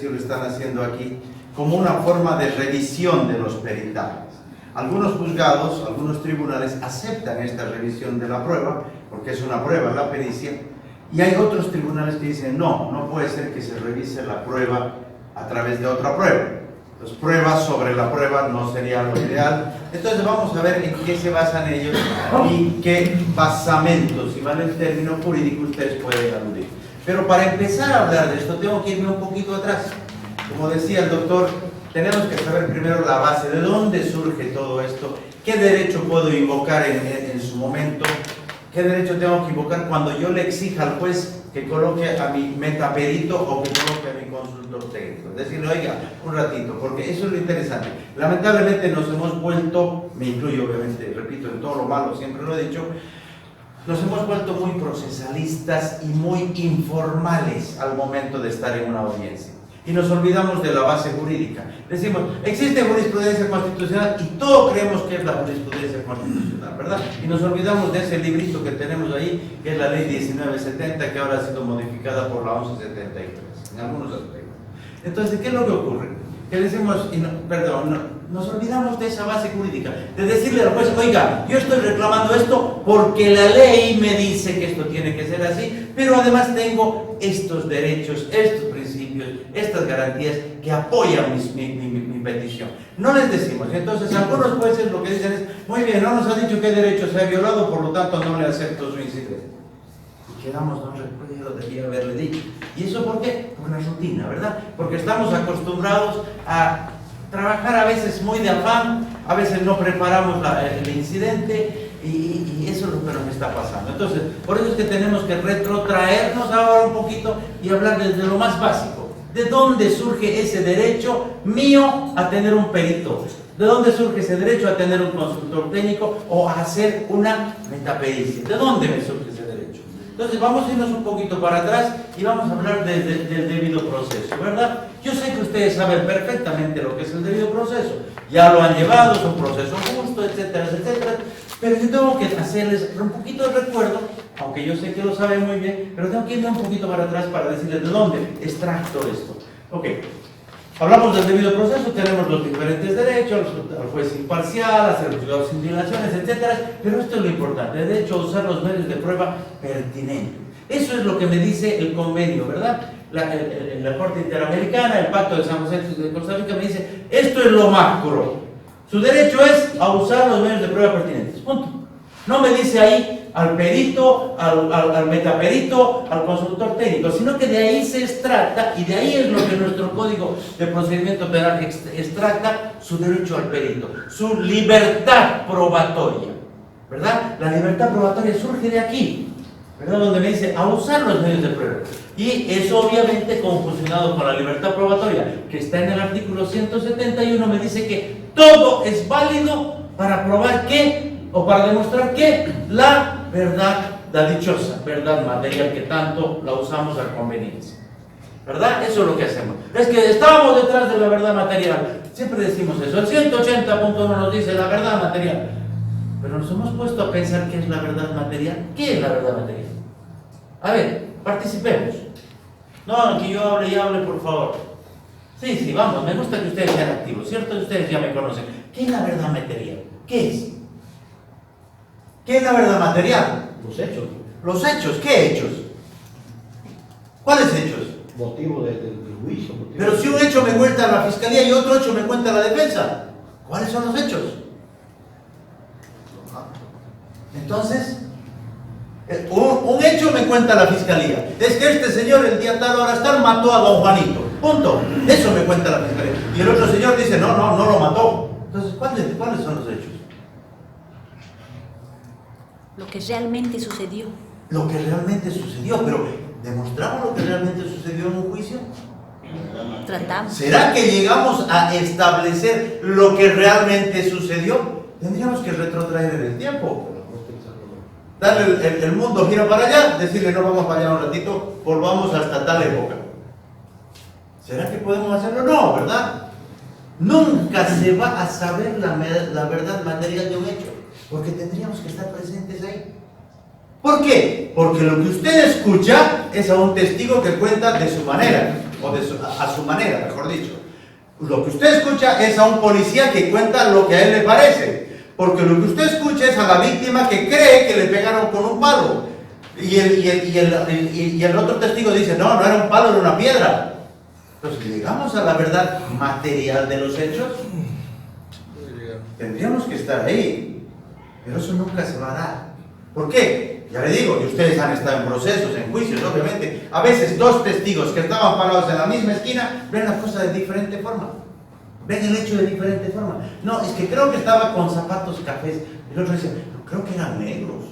lo están haciendo aquí como una forma de revisión de los peritajes. Algunos juzgados, algunos tribunales aceptan esta revisión de la prueba, porque es una prueba, la pericia, y hay otros tribunales que dicen no, no puede ser que se revise la prueba a través de otra prueba. Entonces, pruebas sobre la prueba no sería lo ideal. Entonces vamos a ver en qué se basan ellos y qué basamentos, si vale el término jurídico, ustedes pueden aludir. Pero para empezar a hablar de esto, tengo que irme un poquito atrás. Como decía el doctor, tenemos que saber primero la base, de dónde surge todo esto, qué derecho puedo invocar en su momento, qué derecho tengo que invocar cuando yo le exija al juez que coloque a mi metaperito o que coloque a mi consultor técnico. Es decir, oiga, un ratito, porque eso es lo interesante. Lamentablemente nos hemos vuelto, me incluyo obviamente, repito, en todo lo malo, siempre lo he dicho, nos hemos vuelto muy procesalistas y muy informales al momento de estar en una audiencia. Y nos olvidamos de la base jurídica. Decimos, existe jurisprudencia constitucional y todos creemos que es la jurisprudencia constitucional, ¿verdad? Y nos olvidamos de ese librito que tenemos ahí, que es la ley 1970, que ahora ha sido modificada por la 1173, en algunos aspectos. Entonces, ¿qué es lo que ocurre? Que decimos, nos olvidamos de esa base jurídica, de decirle al juez, oiga, yo estoy reclamando esto porque la ley me dice que esto tiene que ser así, pero además tengo estos derechos, estos principios, estas garantías que apoyan mi petición. No les decimos, entonces algunos jueces lo que dicen es, muy bien, no nos ha dicho qué derecho se ha violado, por lo tanto no le acepto su incidente. Y quedamos, no recuerdo, debía haberle dicho. ¿Y eso por qué? Por la rutina, ¿verdad? Porque estamos acostumbrados a trabajar a veces muy de afán, a veces no preparamos el incidente y eso es lo que nos está pasando. Entonces, por eso es que tenemos que retrotraernos ahora un poquito y hablar desde lo más básico. ¿De dónde surge ese derecho mío a tener un perito? ¿De dónde surge ese derecho a tener un consultor técnico o a hacer una metapericia? ¿De dónde me surge ese derecho? Entonces vamos a irnos un poquito para atrás y vamos a hablar del debido proceso, ¿verdad? Yo sé que ustedes saben perfectamente lo que es el debido proceso, ya lo han llevado, es un proceso justo, etcétera, etcétera, pero yo tengo que hacerles un poquito de recuerdo, aunque yo sé que lo saben muy bien, pero tengo que irme un poquito para atrás para decirles de dónde extracto esto. Ok, hablamos del debido proceso, tenemos los diferentes derechos, al juez imparcial, hacer los juzgados sin dilaciones, etcétera, pero esto es lo importante, el derecho a usar los medios de prueba pertinentes. Eso es lo que me dice el convenio, ¿verdad? La Corte Interamericana, el Pacto de San José de Costa Rica me dice, esto es lo macro. Su derecho es a usar los medios de prueba pertinentes, punto. No me dice ahí al perito, al metaperito, al consultor técnico, sino que de ahí se extracta, y de ahí es lo que nuestro Código de Procedimiento Penal extracta, su derecho al perito, su libertad probatoria, ¿verdad? La libertad probatoria surge de aquí, ¿verdad? Donde me dice a usar los medios de prueba. Y eso obviamente confusionado con la libertad probatoria, que está en el artículo 171, me dice que todo es válido para probar que, o para demostrar que la verdad, la dichosa verdad material que tanto la usamos a conveniencia. ¿Verdad? Eso es lo que hacemos. Es que estamos detrás de la verdad material. Siempre decimos eso. El 180.1 nos dice la verdad material. Pero nos hemos puesto a pensar qué es la verdad material. ¿Qué es la verdad material? A ver, participemos. No, que yo hable y hable, por favor. Sí, vamos, me gusta que ustedes sean activos, ¿cierto? Ustedes ya me conocen. ¿Qué es la verdad material? ¿Qué es? ¿Qué es la verdad material? Los hechos. Los hechos, ¿qué hechos? ¿Cuáles hechos? Motivo del juicio. Pero si un hecho me cuenta la fiscalía y otro hecho me cuenta la defensa, ¿cuáles son los hechos? Entonces, un hecho me cuenta la fiscalía. Es que este señor el día tal, hora tal, mató a don Juanito. Punto. Eso me cuenta la fiscalía. Y el otro señor dice, no lo mató. Entonces, ¿cuáles son los hechos? Lo que realmente sucedió. Lo que realmente sucedió, pero ¿demostramos lo que realmente sucedió en un juicio? Tratamos. ¿Será que llegamos a establecer lo que realmente sucedió? Tendríamos que retrotraer en el tiempo. Darle el mundo gira para allá, decirle no vamos para allá un ratito, volvamos hasta tal época. ¿Será que podemos hacerlo? No, ¿verdad? Nunca se va a saber la verdad material de un hecho, porque tendríamos que estar presentes ahí. ¿Por qué? Porque lo que usted escucha es a un testigo que cuenta de su manera. o a su manera, mejor dicho. Lo que usted escucha es a un policía que cuenta lo que a él le parece, porque lo que usted escucha es a la víctima que cree que le pegaron con un palo, y el otro testigo dice, no, no era un palo, era una piedra. Entonces, llegamos a la verdad material de los hechos. Tendríamos que estar ahí, pero eso nunca se va a dar. ¿Por qué? Ya le digo, y ustedes han estado en procesos, en juicios, obviamente. A veces dos testigos que estaban parados en la misma esquina ven la cosa de diferente forma. Ven el hecho de diferente forma. No, es que creo que estaba con zapatos cafés. El otro dice, no, creo que eran negros.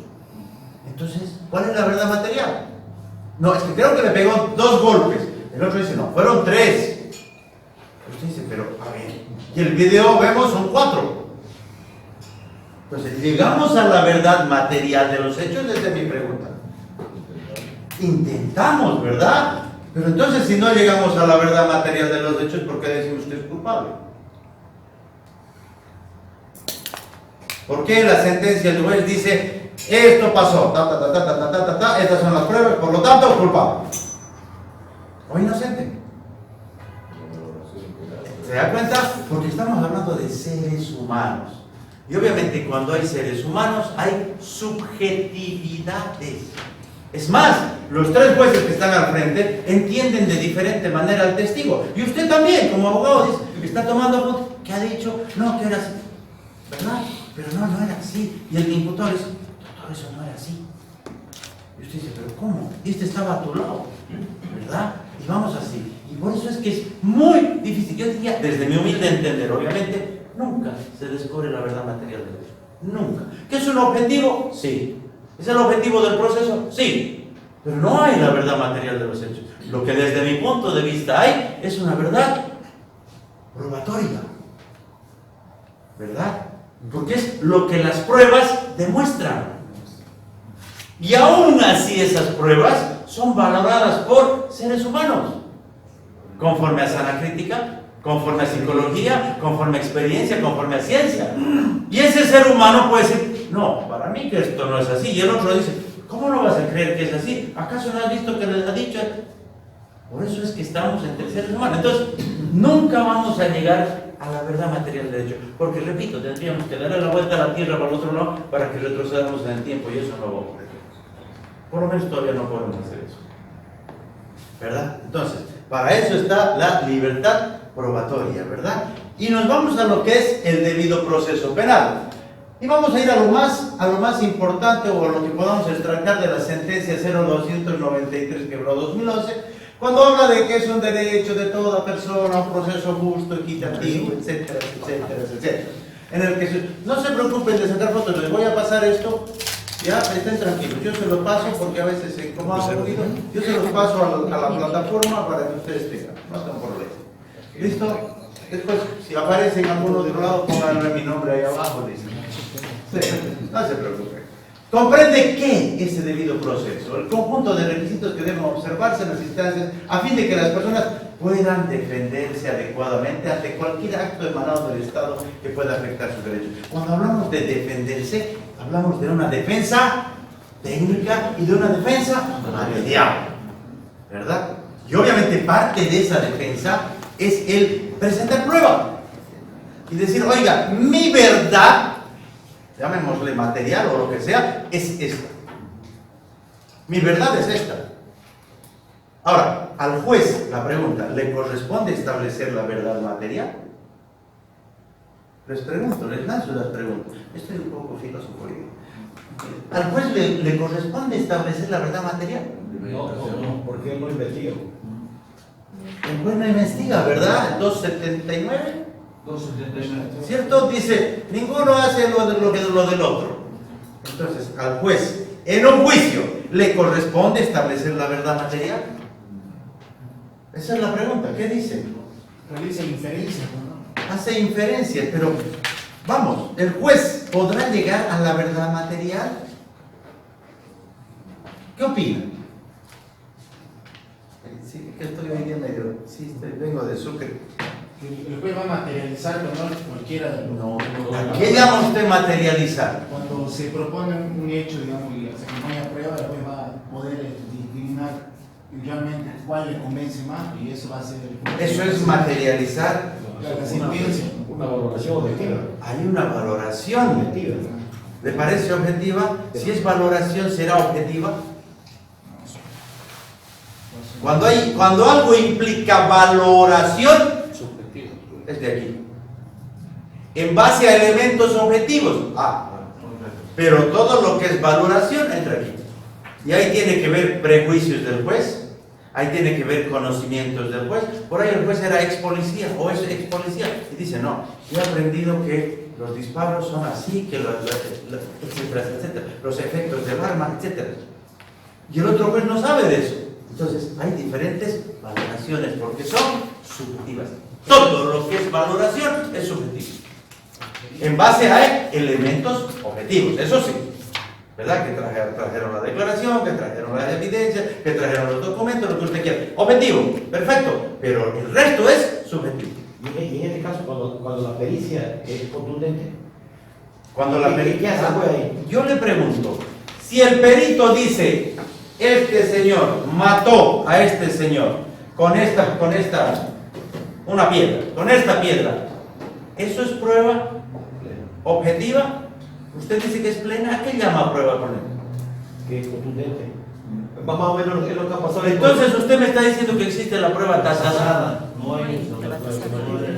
Entonces, ¿cuál es la verdad material? No, es que creo que le pegó 2 golpes. El otro dice, no, fueron 3. Usted dice, pero a ver, y el video vemos son 4. Entonces, llegamos a la verdad material de los hechos, esa es mi pregunta. Intentamos, ¿verdad? Pero entonces, si no llegamos a la verdad material de los hechos, ¿por qué decimos que es culpable? ¿Por qué la sentencia del juez dice, esto pasó, estas son las pruebas, por lo tanto, culpable? O inocente. ¿Se da cuenta? Porque estamos hablando de seres humanos. Y obviamente cuando hay seres humanos hay subjetividades. Es más, los 3 jueces que están al frente entienden de diferente manera al testigo. Y usted también, como abogado, dice, está tomando apuntes, que ha dicho, no, que era así. ¿Verdad? Pero no era así. Y el imputado dice, todo eso no era así. Y usted dice, pero ¿cómo? Y este estaba a tu lado, ¿verdad? Y vamos así. Y por eso es que es muy difícil. Yo diría, desde mi humilde entender, obviamente, nunca se descubre la verdad material de Dios. Nunca. ¿Que es un objetivo? Sí. ¿Es el objetivo del proceso? Sí. Pero no hay la verdad material de los hechos. Lo que desde mi punto de vista hay es una verdad probatoria. ¿Verdad? Porque es lo que las pruebas demuestran. Y aún así esas pruebas son valoradas por seres humanos. Conforme a sana crítica, conforme a psicología, conforme a experiencia, conforme a ciencia. Y ese ser humano puede decir, no, para mí que esto no es así. Y el otro dice, ¿cómo no vas a creer que es así? ¿Acaso no has visto que les ha dicho? Por eso es que estamos entre seres humanos. Entonces, nunca vamos a llegar a la verdad material del hecho. Porque, repito, tendríamos que darle la vuelta a la tierra para el otro lado para que retrocedamos en el tiempo. Y eso no va a ocurrir. Por lo menos todavía no podemos hacer eso. ¿Verdad? Entonces, para eso está la libertad probatoria, ¿verdad? Y nos vamos a lo que es el debido proceso penal. Y vamos a ir a lo más importante o a lo que podamos extraer de la sentencia 0293/2011, cuando habla de que es un derecho de toda persona, un proceso justo, equitativo, etcétera, etcétera, etcétera. En el que no se preocupen de sacar fotos, les voy a pasar esto. Ya, estén tranquilos, yo se lo paso porque a veces se incomoda un poquito. Yo se los paso a la plataforma para que ustedes tengan, no están por ley. ¿Listo? Después, si aparece en algún otro lado, pónganle mi nombre ahí abajo, dice. Sí, no se preocupen. Comprende qué es el debido proceso, el conjunto de requisitos que deben observarse en las instancias a fin de que las personas puedan defenderse adecuadamente ante cualquier acto emanado del Estado que pueda afectar sus derechos. Cuando hablamos de defenderse, hablamos de una defensa técnica y de una defensa material, ¿verdad? Y obviamente parte de esa defensa es el presentar prueba y decir, oiga, mi verdad, llamémosle material o lo que sea, es esta. Mi verdad es esta. Ahora, al juez, la pregunta, ¿le corresponde establecer la verdad material? Les pregunto, les lanzo las preguntas. Estoy un poco filósofo. ¿Al juez le corresponde establecer la verdad material? No, porque él no investiga. El juez no investiga, ¿verdad? 279. 279. ¿Cierto? Dice, ninguno hace lo del otro. Entonces, al juez, en un juicio, ¿le corresponde establecer la verdad material? Esa es la pregunta. ¿Qué dice? Realiza inferencias, ¿no? Hace inferencias, pero vamos, ¿el juez podrá llegar a la verdad material? ¿Qué opina? Sí, que estoy hoy día medio, sí, vengo de Sucre. El juez va a materializarlo, ¿no? Cualquiera de los... No, ¿qué llama usted materializar? Cuando se propone un hecho, digamos, y se acompaña a prueba, el juez va a poder discriminar y realmente cuál le convence más, y eso va a ser Eso es materializar. la sentencia. Una valoración objetiva. Hay una valoración. Objetiva. ¿Le parece objetiva? Si es valoración, ¿será objetiva? Cuando algo implica valoración, Subjetivo. es de aquí. En base a elementos objetivos. Pero todo lo que es valoración entra aquí. Y ahí tiene que ver prejuicios del juez, ahí tiene que ver conocimientos del juez. Por ahí el juez era ex policía o es ex policía y dice, no, yo he aprendido que los disparos son así, que etcétera, etcétera, los efectos del arma, etcétera. Y el otro juez no sabe de eso. Entonces hay diferentes valoraciones porque son subjetivas. Todo lo que es valoración es subjetivo. En base a elementos objetivos, eso sí. ¿Verdad? Que trajeron la declaración, que trajeron las evidencias, que trajeron los documentos, lo que usted quiera. Objetivo, perfecto, pero el resto es subjetivo. Y en este caso, cuando la pericia es contundente, Cuando la ¿qué hace el juez ahí? Yo le pregunto, si el perito dice, este señor mató a este señor con esta piedra, ¿eso es prueba objetiva? Usted dice que es plena, ¿qué llama prueba plena? Que es contundente. Va más o menos lo que ha pasado. Entonces usted me está diciendo que existe la prueba tasada. No hay. No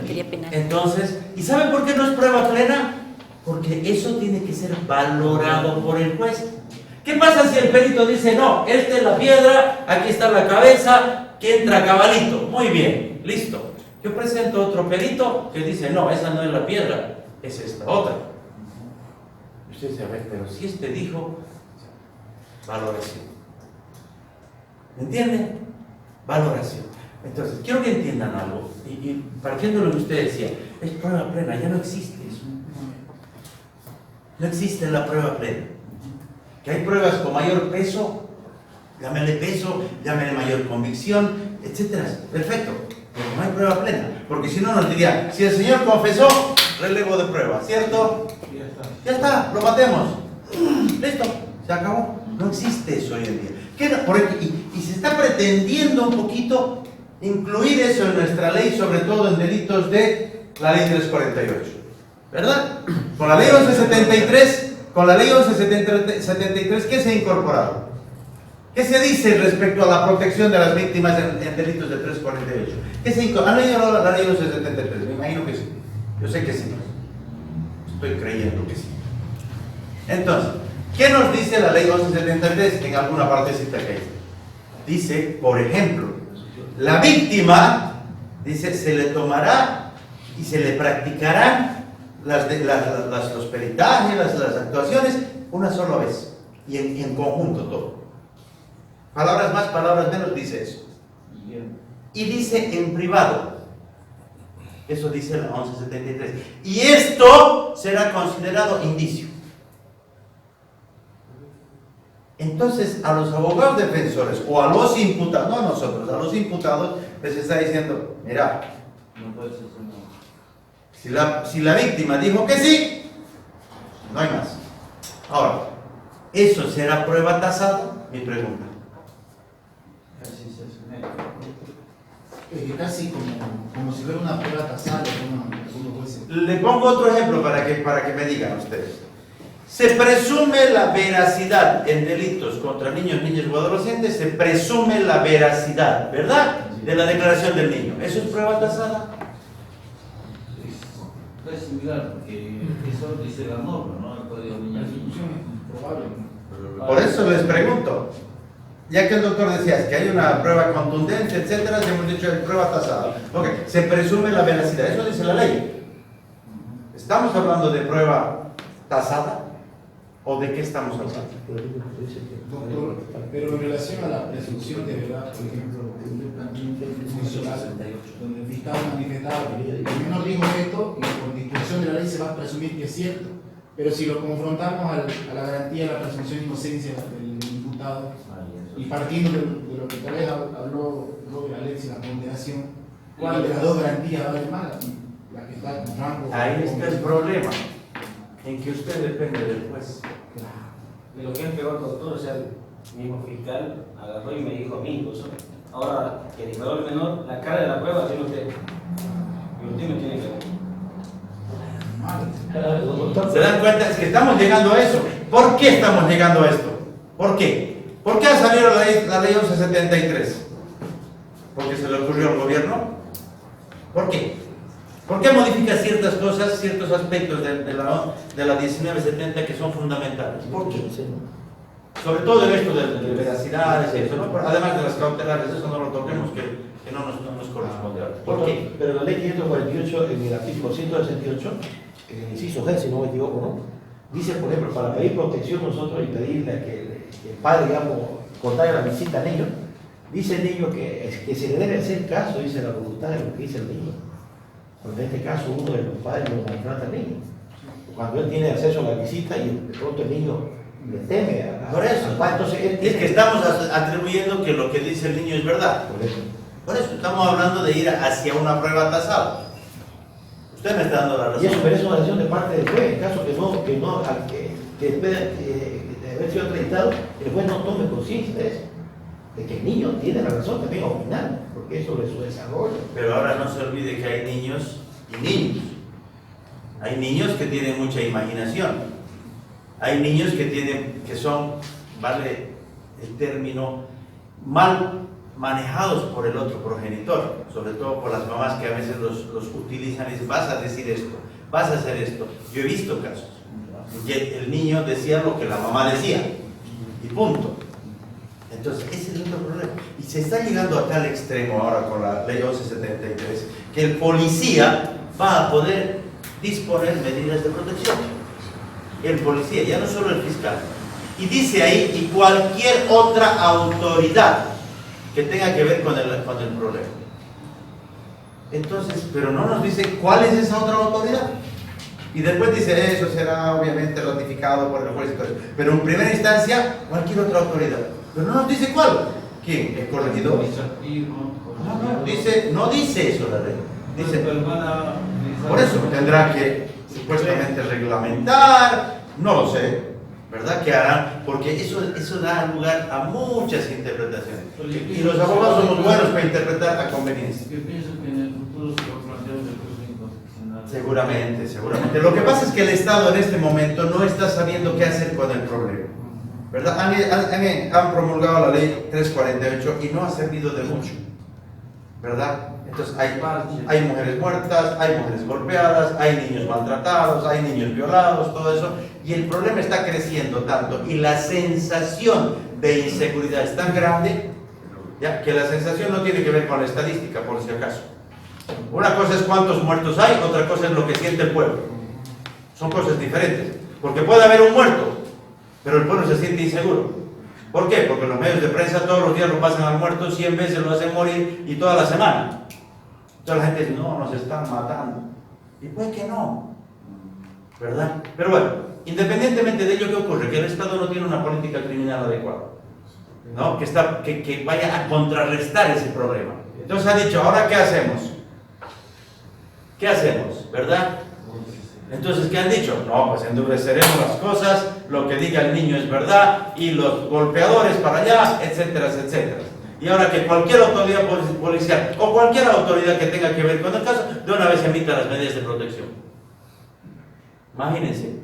quería penar. Entonces, ¿y sabe por qué no es prueba plena? Porque eso tiene que ser valorado por el juez. ¿Qué pasa si el perito dice, no, esta es la piedra, aquí está la cabeza, que entra cabalito? Muy bien, listo. Yo presento otro perito que dice, no, esa no es la piedra, es esta otra. Usted dice, a ver, pero si este dijo, valoración. ¿Me entiende? Valoración. Entonces, quiero que entiendan algo. Y partiendo de lo que usted decía, es prueba plena, ya no existe eso. No existe la prueba plena. Que hay pruebas con mayor peso, llámele peso, llámele mayor convicción, etc. Perfecto. Pero no hay prueba plena. Porque si no nos diría, si el señor confesó, relevo de prueba, ¿cierto? Ya está, lo matemos. Listo, se acabó. No existe eso hoy en día. Y se está pretendiendo un poquito incluir eso en nuestra ley, sobre todo en delitos de la ley 348. ¿Verdad? Con la ley 1173, ¿qué se ha incorporado? ¿Qué se dice respecto a la protección de las víctimas en delitos de 348? ¿Qué se incorporado? ¿Han leído la ley 1173? Me imagino que sí. Yo sé que sí. Estoy creyendo que sí. Entonces, ¿qué nos dice la ley 1173 en alguna partecita que hay? Dice, por ejemplo, la víctima, dice, se le tomará y se le practicarán los peritajes, las actuaciones, una sola vez y en conjunto todo. Palabras más, palabras menos, dice eso. Y dice en privado. Eso dice la 1173. Y esto será considerado indicio. Entonces, a los abogados defensores o a los imputados, no a nosotros, a los imputados, les está diciendo, mira, no puede ser si la víctima dijo que sí, no hay más. Ahora, ¿eso será prueba tasada? Mi pregunta. Casi como si fuera una prueba tasada. Le pongo otro ejemplo para que me digan ustedes. Se presume la veracidad en delitos contra niños, niñas o adolescentes, se presume la veracidad, ¿verdad? De la declaración del niño. ¿Eso es prueba tasada? Es similar, porque eso dice la norma, ¿no? El código niño. Por eso les pregunto. Ya que el doctor decía que hay una prueba contundente, etcétera, hemos dicho que es prueba tasada. Ok, se presume la veracidad, eso dice la ley. ¿Estamos hablando de prueba tasada? ¿O de qué estamos hablando? Doctor, pero en relación a la presunción de verdad, por ejemplo, funcional, donde el fiscal manifestaba que el menor dijo esto y por disposición de la ley se va a presumir que es cierto, pero si lo confrontamos a la garantía de la presunción de inocencia del imputado y partiendo de lo que tal vez habló Alexis, la ponderación, ¿cuál de las dos garantías vale más? La que está con rango. Ahí está el problema, en que usted depende del juez. De lo que es peor, doctor, o sea, mismo fiscal agarró y me dijo a mí incluso, ahora que el infractor menor, la cara de la prueba tiene usted. Y usted me tiene que ver. ¿Se dan cuenta? Es que estamos llegando a eso. ¿Por qué estamos llegando a esto? ¿Por qué? ¿Por qué ha salido la ley 1173? ¿Porque se le ocurrió al gobierno? ¿Por qué? ¿Por qué modifica ciertas cosas, ciertos aspectos de la 1970 que son fundamentales? ¿Por qué? Sobre todo en esto de veracidades y eso, ¿no? Además de las cautelares, eso no lo toquemos que no nos corresponde ahora. ¿Por qué? Pero la ley 548, en el artículo 168, en el inciso G, si no me equivoco, ¿no? Dice, por ejemplo, para pedir protección nosotros y pedirle que el padre, digamos, contraiga la visita al niño, dice el niño que se le debe hacer caso, dice la voluntad de lo que dice el niño. Porque en este caso uno de los padres lo maltrata al niño. Cuando él tiene acceso a la visita y de pronto el niño le teme Por eso. al padre, entonces él Es que estamos atribuyendo que lo que dice el niño es verdad. Por eso estamos hablando de ir hacia una prueba tasada. Usted me está dando la razón. Y eso merece una decisión de parte del juez, en caso que después de haber sido acreditado, el juez no tome conciencia de eso, de que el niño tiene la razón también a opinar, porque es sobre su desarrollo. Pero ahora no se olvide que hay niños y niños. Hay niños que tienen mucha imaginación. Hay niños que son, vale el término, mal manejados por el otro progenitor, sobre todo por las mamás que a veces los utilizan y dicen, vas a decir esto, vas a hacer esto. Yo he visto casos. Y el niño decía lo que la mamá decía. Y punto. Entonces, ese es el otro problema. Y se está llegando a tal extremo ahora con la ley 1173 que el policía va a poder disponer medidas de protección. El policía, ya no solo el fiscal. Y dice ahí, y cualquier otra autoridad que tenga que ver con el problema. Entonces, pero no nos dice cuál es esa otra autoridad. Y después dice, eso será obviamente ratificado por el juez y todo eso. Pero en primera instancia, cualquier otra autoridad. Pero no nos dice cuál. ¿Quién? ¿El corregidor? No dice eso la ley. Dice, por eso tendrá que supuestamente reglamentar, no lo sé, ¿verdad? ¿Qué harán? Porque eso da lugar a muchas interpretaciones. Y los abogados somos buenos para interpretar a conveniencia. Yo pienso que en el futuro se va a plantear un recurso inconstitucional. Seguramente. Lo que pasa es que el Estado en este momento no está sabiendo qué hacer con el problema, ¿verdad? Han promulgado la ley 348 y no ha servido de mucho, ¿verdad? Entonces hay mujeres muertas, hay mujeres golpeadas, hay niños maltratados, hay niños violados, todo eso, y el problema está creciendo tanto y la sensación de inseguridad es tan grande, ya que la sensación no tiene que ver con la estadística, por si acaso. Una cosa es cuántos muertos hay, otra cosa es lo que siente el pueblo. Son cosas diferentes, porque puede haber un muerto, pero el pueblo se siente inseguro. ¿Por qué? Porque los medios de prensa todos los días lo pasan al muerto, 100 veces lo hacen morir y toda la semana. Entonces la gente dice, no, nos están matando. Y puede que no, ¿verdad? Pero bueno, independientemente de ello, ¿qué ocurre? Que el Estado no tiene una política criminal adecuada, ¿no? Que vaya a contrarrestar ese problema. Entonces ha dicho, ¿ahora qué hacemos? ¿Qué hacemos? ¿Verdad? Entonces, ¿qué han dicho? No, pues endureceremos las cosas, lo que diga el niño es verdad, y los golpeadores para allá, etcétera, etcétera. Y ahora que cualquier autoridad policial o cualquier autoridad que tenga que ver con el caso, de una vez emita las medidas de protección. Imagínense.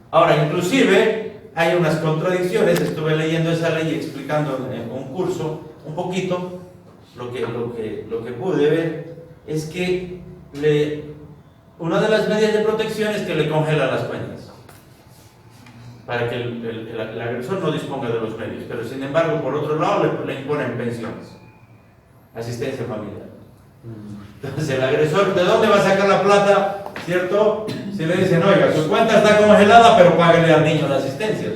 Ahora, inclusive, hay unas contradicciones. Estuve leyendo esa ley y explicando en un curso un poquito. Lo que pude ver es que una de las medidas de protección es que le congela las cuentas para que el agresor no disponga de los medios, pero sin embargo, por otro lado, le imponen pensiones, asistencia familiar. Entonces, el agresor, ¿de dónde va a sacar la plata? ¿Cierto? Si le dicen, oiga, su cuenta está congelada, pero págale al niño la asistencia.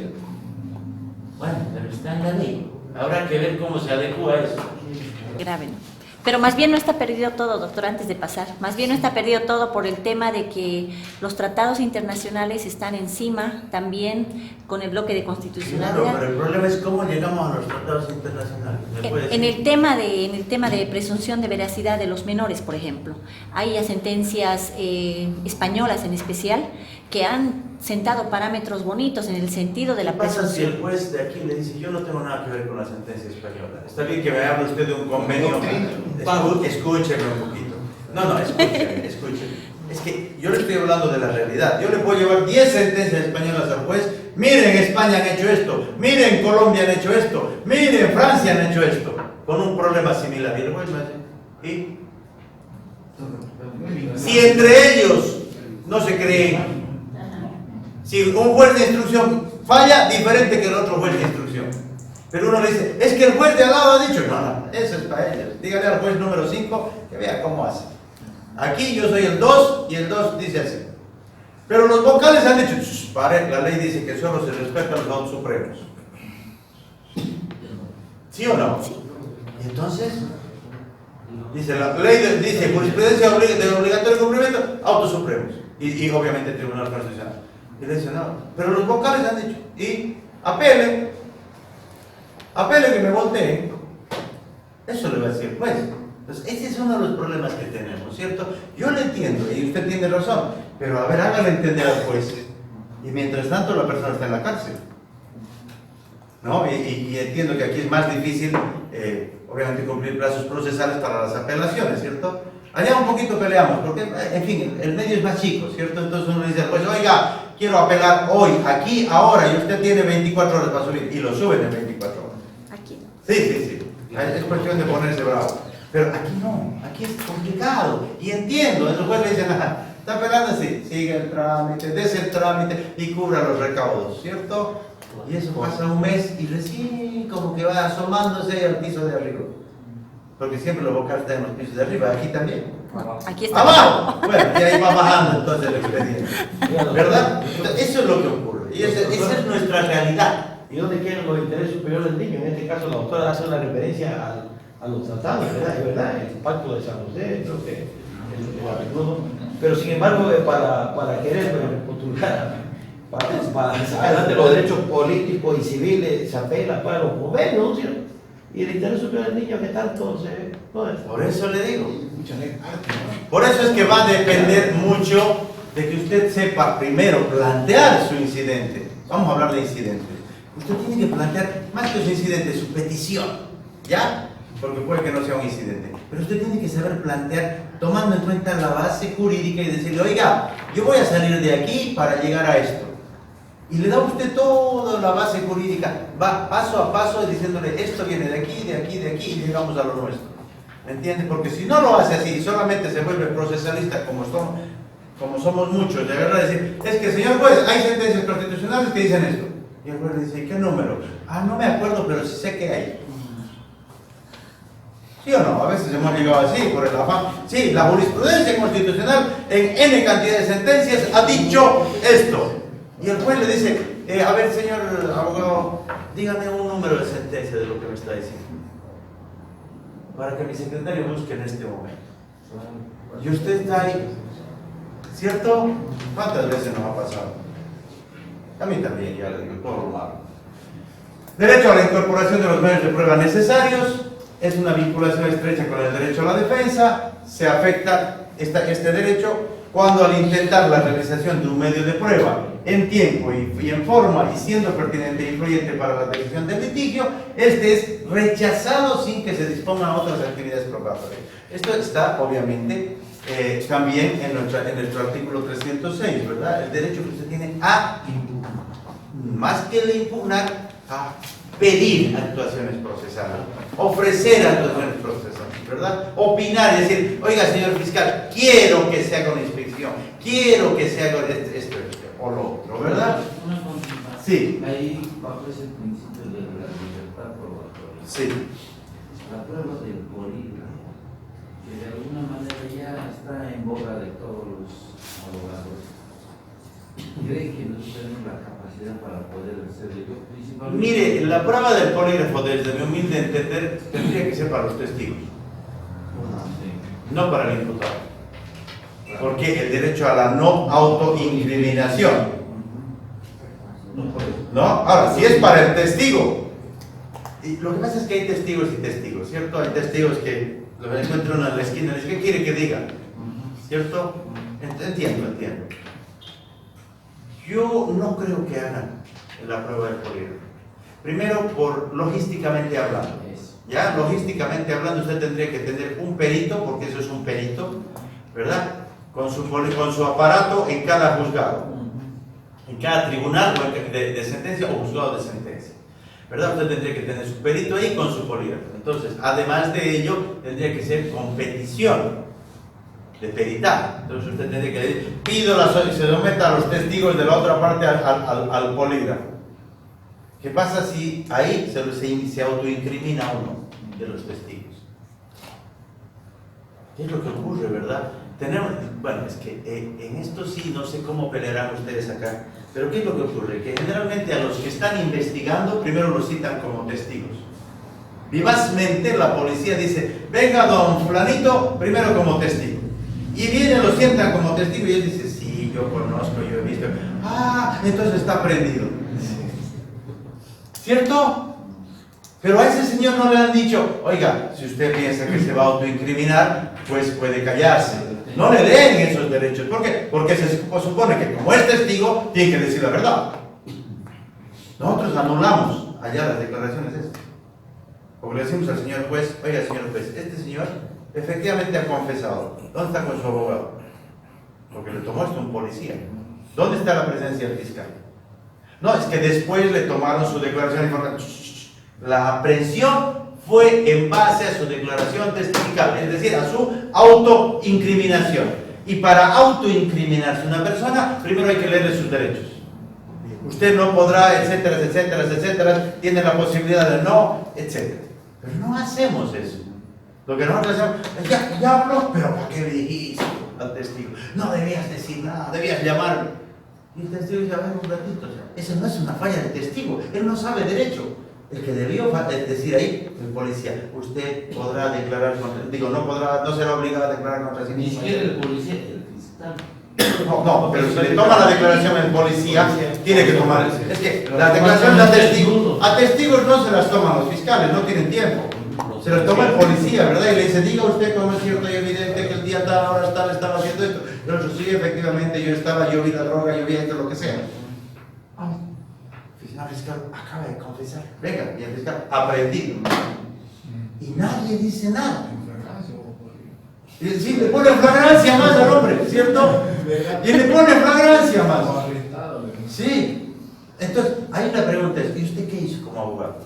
Bueno, pero está en la ley. Habrá que ver cómo se adecua eso. Grave, ¿no? Pero más bien no está perdido todo, doctor, antes de pasar. Más bien no está perdido todo por el tema de que los tratados internacionales están encima también con el bloque de constitucionalidad. Claro, pero el problema es cómo llegamos a los tratados internacionales. En el tema de presunción de veracidad de los menores, por ejemplo, hay sentencias españolas en especial que han sentado parámetros bonitos en el sentido de la ¿Qué pasa si presunción. el juez de aquí le dice, yo no tengo nada que ver con la sentencia española? Está bien que me hable usted de un convenio. Escúcheme un poquito. No, escúcheme. Es que yo le estoy hablando de la realidad. Yo le puedo llevar 10 sentencias españolas al juez. Miren, España han hecho esto. Miren, Colombia han hecho esto. Miren, Francia han hecho esto. Con un problema similar. Y el juez me dice, ¿y? Si entre ellos no se creen. Si un juez de instrucción falla, diferente que el otro juez de instrucción. Pero uno le dice, es que el juez de al lado ha dicho, no, eso es para ellos. Dígale al juez número 5 que vea cómo hace. Aquí yo soy el 2 y el 2 dice así. Pero los vocales han dicho, pare, la ley dice que solo se respetan los votos supremos. ¿Sí o no? Sí. Y entonces, dice la ley, dice jurisprudencia de obligatorio cumplimiento, autos supremos. Y obviamente el Tribunal Constitucional. Y le dice, no, pero los vocales han dicho, y apele que me volteen. Eso le va a decir el juez. Entonces, ese es uno de los problemas que tenemos, ¿cierto? Yo le entiendo, y usted tiene razón, pero a ver, hágale entender al juez. Y mientras tanto la persona está en la cárcel. ¿No? Y entiendo que aquí es más difícil, obviamente, cumplir plazos procesales para las apelaciones, ¿cierto? Allá un poquito peleamos, porque, en fin, el medio es más chico, ¿cierto? Entonces uno dice al juez, oiga, quiero apelar hoy, aquí, ahora, y usted tiene 24 horas para subir, y lo suben en 24 horas. Aquí no. Sí. Es cuestión de ponerse bravo. Pero aquí no, aquí es complicado. Y entiendo, el juez le dice, nada, está apelando así, sigue el trámite, des el trámite y cubra los recaudos, ¿cierto? Y eso pasa un mes y recién como que va asomándose al piso de arriba. Porque siempre los vocales están en los pisos de arriba, aquí también. No, aquí está. ¡Abajo! Bueno, y ahí va bajando entonces el expediente. ¿Verdad? Entonces, eso es lo que ocurre. Y esa es nuestra realidad. ¿Y dónde quedan los intereses superiores del niño? En este caso, la doctora hace una referencia a los tratados, ¿verdad? Es verdad, el pacto de San José, creo que el artículo. Pero sin embargo, para querer postular, para sacar adelante los derechos políticos y civiles, se apela para los convenios, ¿cierto? Y el interés superior del niño que tanto se... Por eso le digo. Por eso es que va a depender mucho de que usted sepa primero plantear su incidente. Vamos a hablar de incidentes. Usted tiene que plantear, más que su incidente, su petición, ¿ya? Porque puede que no sea un incidente. Pero usted tiene que saber plantear, tomando en cuenta la base jurídica y decirle, oiga, yo voy a salir de aquí para llegar a esto. Y le da a usted toda la base jurídica, va paso a paso diciéndole, esto viene de aquí, de aquí, de aquí, y llegamos a lo nuestro. ¿Me entiende? Porque si no lo hace así, solamente se vuelve procesalista como somos muchos, de verdad decir, es que señor juez, hay sentencias constitucionales que dicen esto. Y el juez dice, ¿qué número? Ah, no me acuerdo, pero sí sé que hay. ¿Sí o no? A veces hemos llegado así, por el afán. Sí, la jurisprudencia constitucional en N cantidad de sentencias ha dicho esto. Y el juez le dice, a ver, señor abogado, dígame un número de sentencia de lo que me está diciendo. Para que mi secretario busque en este momento. Y usted está ahí, ¿cierto? ¿Cuántas veces nos ha pasado? A mí también, ya le digo, todo lo malo. Derecho a la incorporación de los medios de prueba necesarios. Es una vinculación estrecha con el derecho a la defensa. Se afecta este derecho cuando al intentar la realización de un medio de prueba en tiempo y en forma y siendo pertinente e influyente para la decisión del litigio, este es rechazado sin que se dispongan otras actividades probatorias. Esto está obviamente también en nuestro artículo 306, ¿verdad? El derecho que usted tiene a impugnar, más que el impugnar, a pedir actuaciones procesales, ofrecer actuaciones procesales, ¿verdad? Opinar y decir, oiga, señor fiscal, quiero que se haga una inspección, quiero que se haga esto o lo otro, ¿verdad? Una consulta. Sí. Ahí bajo ese principio de la libertad probatoria. Sí. La prueba del polígrafo, que de alguna manera ya está en boga de todos los abogados. ¿Cree que nosotros tenemos la capacidad para poder hacerlo? Yo principalmente... Mire, la prueba del polígrafo, desde mi humilde entender, tendría que ser para los testigos, no para el imputado. Porque el derecho a la no autoincriminación, ¿no? Ahora, si es para el testigo, y lo que pasa es que hay testigos y testigos, ¿cierto? Hay testigos que lo encuentran uno en la esquina y les dice, ¿qué quiere que diga? ¿Cierto? Entiendo. Yo no creo que hagan la prueba del polígrafo. Primero, logísticamente hablando. Ya, logísticamente hablando, usted tendría que tener un perito, porque eso es un perito, ¿verdad? Con su aparato en cada juzgado, en cada tribunal de sentencia o juzgado de sentencia, ¿verdad? Usted tendría que tener su perito ahí con su polígrafo. Entonces, además de ello, tendría que ser competición de peritaje. Entonces usted tendría que decir, pido y se someta a los testigos de la otra parte al polígrafo. ¿Qué pasa si ahí se autoincrimina uno de los testigos? ¿Qué es lo que ocurre, verdad? Bueno, es que en esto sí no sé cómo pelearán ustedes acá, pero ¿qué es lo que ocurre? Que generalmente a los que están investigando primero los citan como testigos. Vivazmente la policía dice, venga don fulanito, primero como testigo. Y viene, lo sientan como testigo y él dice, sí, yo conozco, yo he visto. Ah, entonces está prendido. ¿Cierto? Pero a ese señor no le han dicho, oiga, si usted piensa que se va a autoincriminar, pues puede callarse. No le den esos derechos. ¿Por qué? Porque se supone que como es testigo, tiene que decir la verdad. Nosotros anulamos allá las declaraciones esas. Porque le decimos al señor juez, oiga señor juez, este señor efectivamente ha confesado. ¿Dónde está con su abogado? Porque le tomó esto un policía. ¿Dónde está la presencia del fiscal? No, es que después le tomaron su declaración informativa. La aprehensión fue en base a su declaración testifical, es decir, a su autoincriminación. Y para autoincriminarse una persona, primero hay que leerle sus derechos. Usted no podrá, etcétera, etcétera, etcétera, tiene la posibilidad de no, etcétera. Pero no hacemos eso. Lo que nosotros hacemos es, ya habló, pero ¿para qué le dijiste al testigo? No debías decir nada, debías llamarlo. Y el testigo dice, a ver, un ratito, eso no es una falla del testigo, él no sabe derecho. El que debió decir ahí, el policía, usted podrá declarar contra, no será obligado a declarar contra sí Ni mismo. siquiera el policía, el fiscal. No, pero si le toma la declaración el policía, tiene que tomar. Es que la declaración a testigos no se las toman los fiscales, no tienen tiempo. Se las toma el policía, ¿verdad? Y le dice, diga usted cómo es cierto y evidente que el día tal, hora tal, estaba haciendo esto. Pero sí, efectivamente, yo vi la droga, yo vi esto, lo que sea. El fiscal acaba de confesar. Venga, y el fiscal aprendido. Y nadie dice nada. Y sí, le pone flagrancia más al hombre, ¿cierto? Y le pone flagrancia más. Sí. Entonces, ahí la pregunta es, ¿y usted qué hizo como abogado?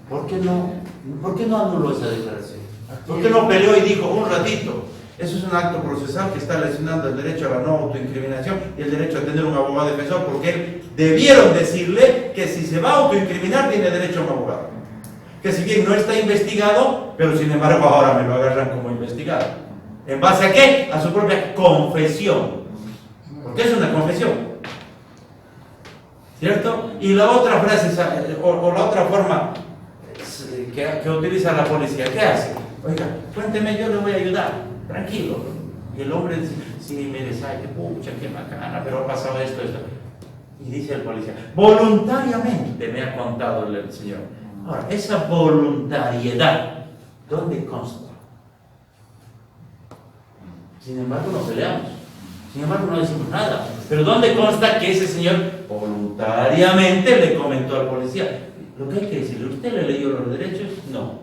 ¿Por qué no anuló esa declaración? ¿Por qué no peleó y dijo, un ratito? Eso es un acto procesal que está lesionando el derecho a la no autoincriminación y el derecho a tener un abogado defensor, porque debieron decirle que si se va a autoincriminar tiene derecho a un abogado. Que si bien no está investigado, pero sin embargo ahora me lo agarran como investigado. ¿En base a qué? A su propia confesión. Porque es una confesión. ¿Cierto? Y la otra frase, o la otra forma que utiliza la policía, ¿qué hace? Oiga, cuénteme, yo le voy a ayudar. Tranquilo. Y el hombre dice, sí, mire, sabe, pucha, qué macana, pero ha pasado esto. Y dice el policía, voluntariamente me ha contado el señor. Ahora, esa voluntariedad, ¿dónde consta? Sin embargo, no peleamos. Sin embargo, no decimos nada. Pero ¿dónde consta que ese señor voluntariamente le comentó al policía? Lo que hay que decirle, ¿usted le leyó los derechos? No.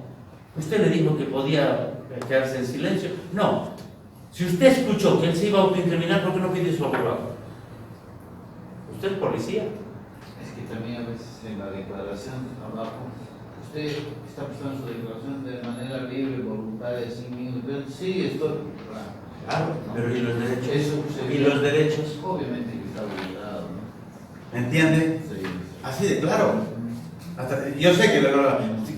¿Usted le dijo que podía quedarse en silencio? No. Si usted escuchó que él se iba a autoincriminar, ¿por qué no pide su abogado? ¿Usted es policía? Es que también a veces en la declaración abajo, usted está prestando su declaración de manera libre, voluntaria, sin ningún. Sí, estoy. Claro, pero ¿y los derechos? Eso ¿Y los derechos? Obviamente que está obligado, ¿no? ¿Me entiende? Sí. Así de claro. Yo sé que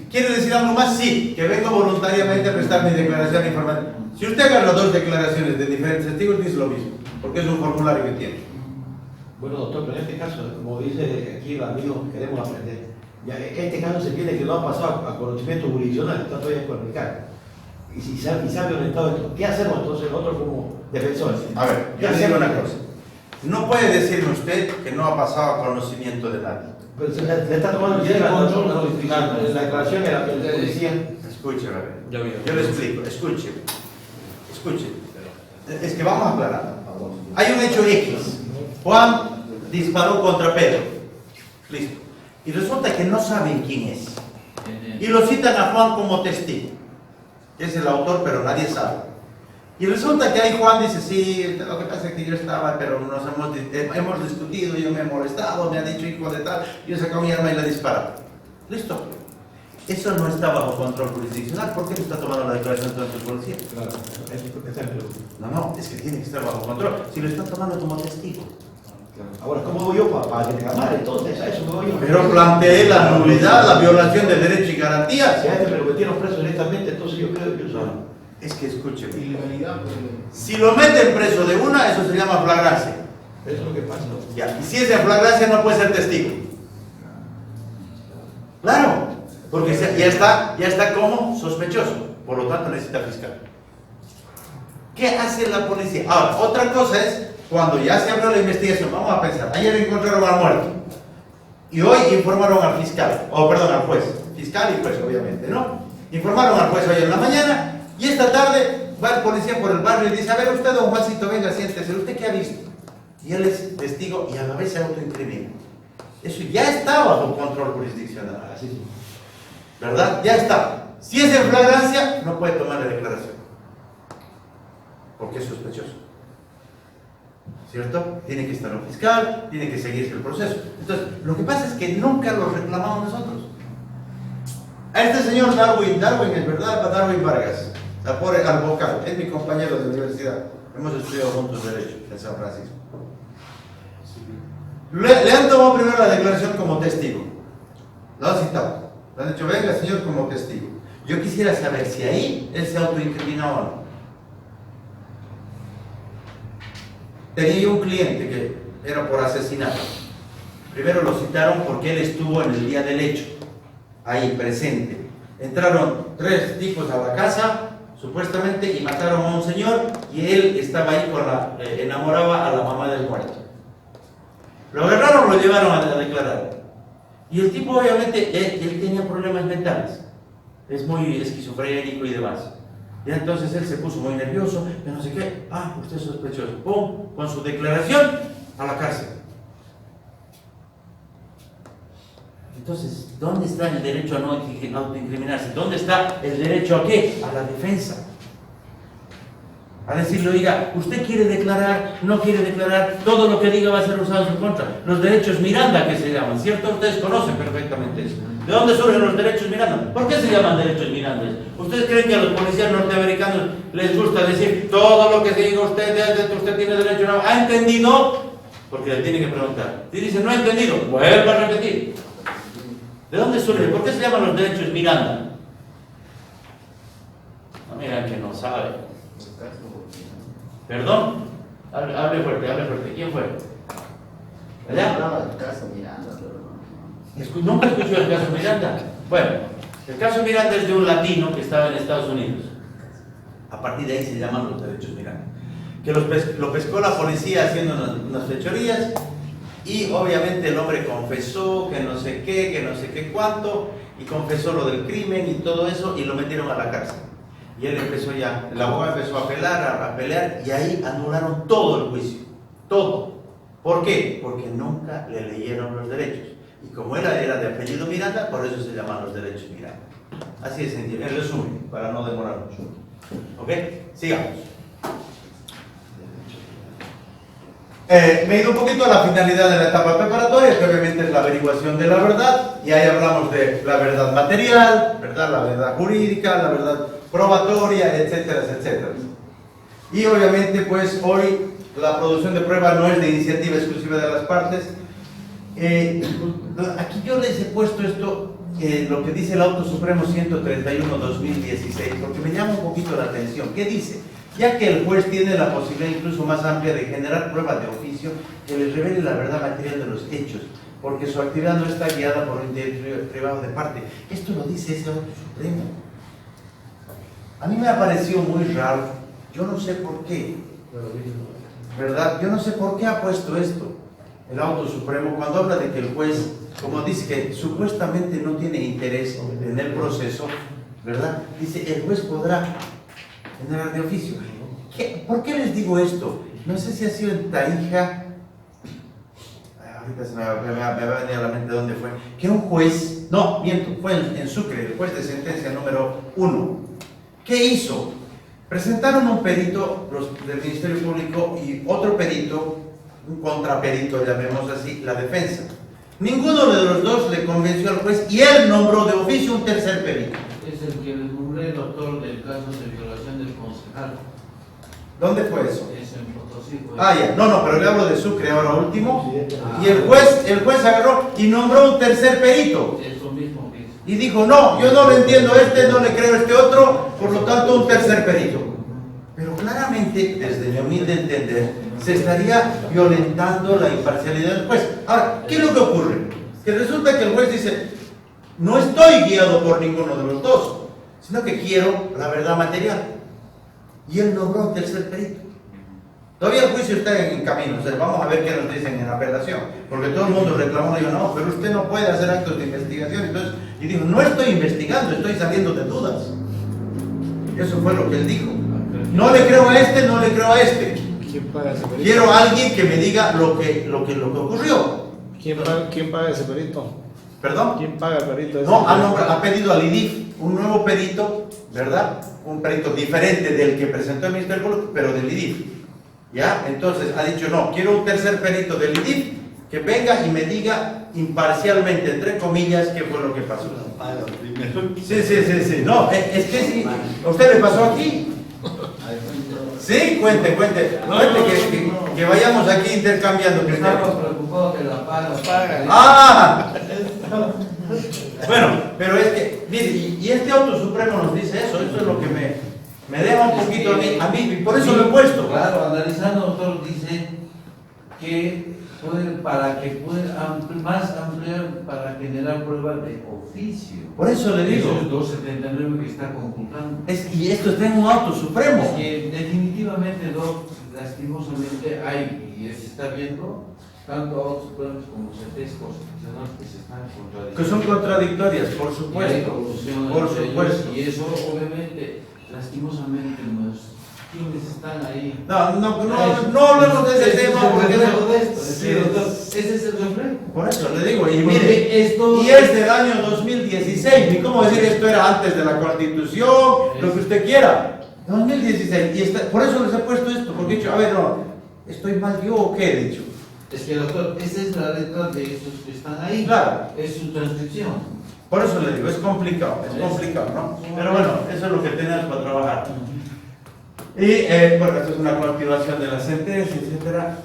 ¿quiere decir algo más? Sí, que vengo voluntariamente a prestar mi declaración informativa. Si usted agarra dos declaraciones de diferentes testigos, dice lo mismo, porque es un formulario que tiene. Bueno, doctor, pero en este caso, como dice aquí el amigo, queremos aprender. Ya, en este caso se entiende que no ha pasado a conocimiento jurisdiccional, está todavía por aplicar. Y si sabe orientado esto, ¿qué hacemos entonces nosotros como defensores? A ver, yo le digo una cosa. No puede decirme usted que no ha pasado a conocimiento de nadie. Pero le está tomando el control, la declaración de la policía. Escúcheme, a ver. Yo le explico, escúcheme. Es que vamos a aclarar. Hay un hecho X. Juan disparó contra Pedro. Listo. Y resulta que no saben quién es. Y lo citan a Juan como testigo. Es el autor, pero nadie sabe. Y resulta que ahí Juan dice, sí, lo que pasa es que yo estaba, pero nos hemos discutido, yo me he molestado, me ha dicho hijo de tal, yo he sacado mi arma y le he disparado. Listo. Eso no está bajo control jurisdiccional. ¿Por qué no está tomando la declaración entonces el policía? Claro, esa es la pregunta. No, es que tiene que estar bajo control. Si lo está tomando como testigo. Ahora, ¿cómo voy yo para que te calmar? Entonces, a eso me voy yo. Pero planteé la nulidad, la violación de derechos y garantías. Si a este me lo metieron preso directamente, entonces yo creo que eso no. Es que escúcheme. Ilegalidad, Si lo meten preso de una, eso se llama flagrancia. Eso es lo que pasa. Ya. Y si es en flagrancia, no puede ser testigo. Claro, porque ya está como sospechoso. Por lo tanto, necesita fiscal. ¿Qué hace la policía? Ahora, otra cosa es cuando ya se abrió la investigación. Vamos a pensar. Ayer encontraron al muerto. Y hoy informaron al fiscal. Al juez. Fiscal y juez, obviamente, ¿no? Informaron al juez hoy en la mañana. Y esta tarde va el policía por el barrio y dice, a ver usted, don Juancito, venga, siéntese, ¿usted qué ha visto? Y él es testigo y a la vez se autoincrimina. Eso ya está bajo control jurisdiccional. Así sí. ¿Verdad? Ya está. Si es en flagrancia, no puede tomar la declaración. Porque es sospechoso. ¿Cierto? Tiene que estar un fiscal, tiene que seguirse el proceso. Entonces, lo que pasa es que nunca lo reclamamos nosotros. A este señor Darwin es verdad, Darwin Vargas, al vocal, es mi compañero de universidad. Hemos estudiado juntos Derecho en San Francisco. Le han tomado primero la declaración como testigo. Lo han citado. Le han dicho, venga señor como testigo. Yo quisiera saber si ahí él se autoincriminó o no. Tenía yo un cliente que era por asesinato. Primero lo citaron porque él estuvo en el día del hecho, ahí presente. Entraron 3 tipos a la casa, supuestamente, y mataron a un señor, y él estaba ahí enamoraba a la mamá del muerto. Lo agarraron, lo llevaron a declarar. Y el tipo, obviamente, él tenía problemas mentales. Es muy esquizofrénico y demás. Y entonces él se puso muy nervioso, que no sé qué. Ah, usted es sospechoso. Pum, con su declaración, a la cárcel. Entonces, ¿dónde está el derecho a no autoincriminarse? ¿Dónde está el derecho a qué? A la defensa. A decirle, oiga, usted quiere declarar, no quiere declarar, todo lo que diga va a ser usado en su contra. Los derechos Miranda, que se llaman, ¿cierto? Ustedes conocen perfectamente eso. ¿De dónde surgen los derechos Miranda? ¿Por qué se llaman derechos Miranda? ¿Ustedes creen que a los policías norteamericanos les gusta decir todo lo que se diga usted tiene derecho a... ¿Ha entendido? Porque le tiene que preguntar. Si dice, no ha entendido, vuelva a repetir. ¿De dónde surgen? ¿Por qué se llaman los derechos Miranda? No, miran que no sabe. ¿Perdón? Hable fuerte. ¿Quién fue? ¿Allá? ¿Nunca escuchó el caso Miranda? Bueno, el caso Miranda es de un latino que estaba en Estados Unidos. A partir de ahí se llaman los derechos Miranda. Que lo pescó la policía haciendo unas fechorías y obviamente el hombre confesó que no sé qué cuánto, y confesó lo del crimen y todo eso, y lo metieron a la cárcel. Y él empezó ya, el abogado empezó a pelear, y ahí anularon todo el juicio. Todo. ¿Por qué? Porque nunca le leyeron los derechos. Y como él era de apellido Miranda, por eso se llaman los derechos Miranda. Así es, en resumen, para no demorar mucho. ¿Ok? Sigamos. Me he ido un poquito a la finalidad de la etapa preparatoria, que obviamente es la averiguación de la verdad, y ahí hablamos de la verdad material, ¿verdad? La verdad jurídica, la verdad probatoria, etcétera, etcétera. Y obviamente, pues hoy la producción de prueba no es de iniciativa exclusiva de las partes. Aquí yo les he puesto esto, lo que dice el Auto Supremo 131/2016, porque me llama un poquito la atención. ¿Qué dice? Ya que el juez tiene la posibilidad incluso más amplia de generar pruebas de oficio que les revele la verdad material de los hechos, porque su actividad no está guiada por un interés privado de parte. Esto lo dice ese Auto Supremo. A mí me ha parecido muy raro, yo no sé por qué, ¿verdad? Yo no sé por qué ha puesto esto el Auto Supremo cuando habla de que el juez, como dice que supuestamente no tiene interés en el proceso, ¿verdad? Dice, el juez podrá generar de oficio. ¿Por qué les digo esto? No sé si ha sido en Tarija ahorita me va a venir a la mente dónde fue, que un juez, no, miento, fue en Sucre, el juez de sentencia número 1. ¿Qué hizo? Presentaron un perito los del Ministerio Público y otro perito, un contraperito, llamemos así, la defensa. Ninguno de los dos le convenció al juez y él nombró de oficio un tercer perito. Es el que les nombré, doctor, del caso de violación del concejal. ¿Dónde fue eso? Es en Potosí. Pues. Ah, ya, no, pero le hablo de Sucre ahora último. Y el juez agarró y nombró un tercer perito. Eso mismo que Y dijo, no, yo no le entiendo no le creo este otro, por lo tanto un tercer perito. Pero claramente, desde mi humilde entender, se estaría violentando la imparcialidad del juez. Ahora, ¿qué es lo que ocurre? Que resulta que el juez dice, no estoy guiado por ninguno de los dos, sino que quiero la verdad material. Y él nombró un tercer perito. Todavía el juicio está en camino, o sea, vamos a ver qué nos dicen en la apelación, porque todo el mundo reclamó, digo, no, pero usted no puede hacer actos de investigación. Entonces, y dijo, no estoy investigando, estoy saliendo de dudas. Eso fue lo que él dijo. No le creo a este, no le creo a este. ¿Quién paga ese perito? Quiero a alguien que me diga lo que ocurrió. ¿Quién paga ese perito? ¿Perdón? ¿Quién paga el perito? Ese No, ha pedido al IDIF un nuevo perito, ¿verdad? Un perito diferente del que presentó el Ministerio Público, pero del IDIF. ¿Ya? Entonces ha dicho, no, quiero un tercer perito del IDIF que venga y me diga imparcialmente, entre comillas, qué fue lo que pasó. Sí. No, es que sí. ¿A usted le pasó aquí? Sí, cuente que vayamos aquí intercambiando criterios. estamos preocupados que la paga. ¡Ah! Bueno, pero es que, mire, y este auto supremo nos dice eso es lo que me deja un poquito a mí, y por eso lo he puesto. Claro, analizando, doctor, dice que para que pueda más ampliar para generar pruebas de oficio. Por eso le digo. Eso es 279 que está conculcando. Y esto está en un auto supremo. Es que definitivamente, lastimosamente hay, y se está viendo, tanto autos supremos como sentencias constitucionales que se están contradiciendo. Que son contradictorias, por Y hay supuesto. corrupción Por entre ellos, supuesto. y eso obviamente, lastimosamente, quienes están ahí. No hablemos de ese tema porque Ese es el reflejo. por eso le digo, y Porque mire, esto- y es del año 2016, ni cómo decir esto era antes de la Constitución, lo que usted quiera. 2016, y por eso les he puesto esto, porque he dicho, a ver, no, ¿estoy mal yo o qué he dicho? Es que, doctor, esa es la letra de esos que están ahí. Claro. Es su transcripción. Por eso le digo, es complicado, ¿no? Pero bueno, eso es lo que tenemos para trabajar. Y bueno, esto es una continuación de la sentencia, etcétera.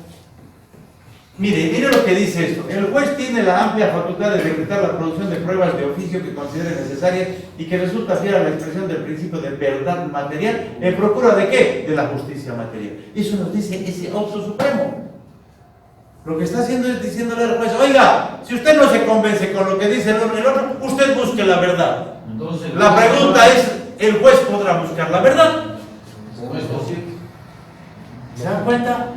Mire lo que dice esto. El juez tiene la amplia facultad de decretar la producción de pruebas de oficio que considere necesarias y que resulta fiel a la expresión del principio de verdad material en procura de ¿qué? De la justicia material. Eso nos dice ese auto supremo. Lo que está haciendo es diciéndole al juez, oiga, si usted no se convence con lo que dice el uno y el otro, usted busque la verdad. Entonces, La pregunta es, ¿el juez podrá buscar la verdad? ¿cómo es posible? ¿Se dan cuenta?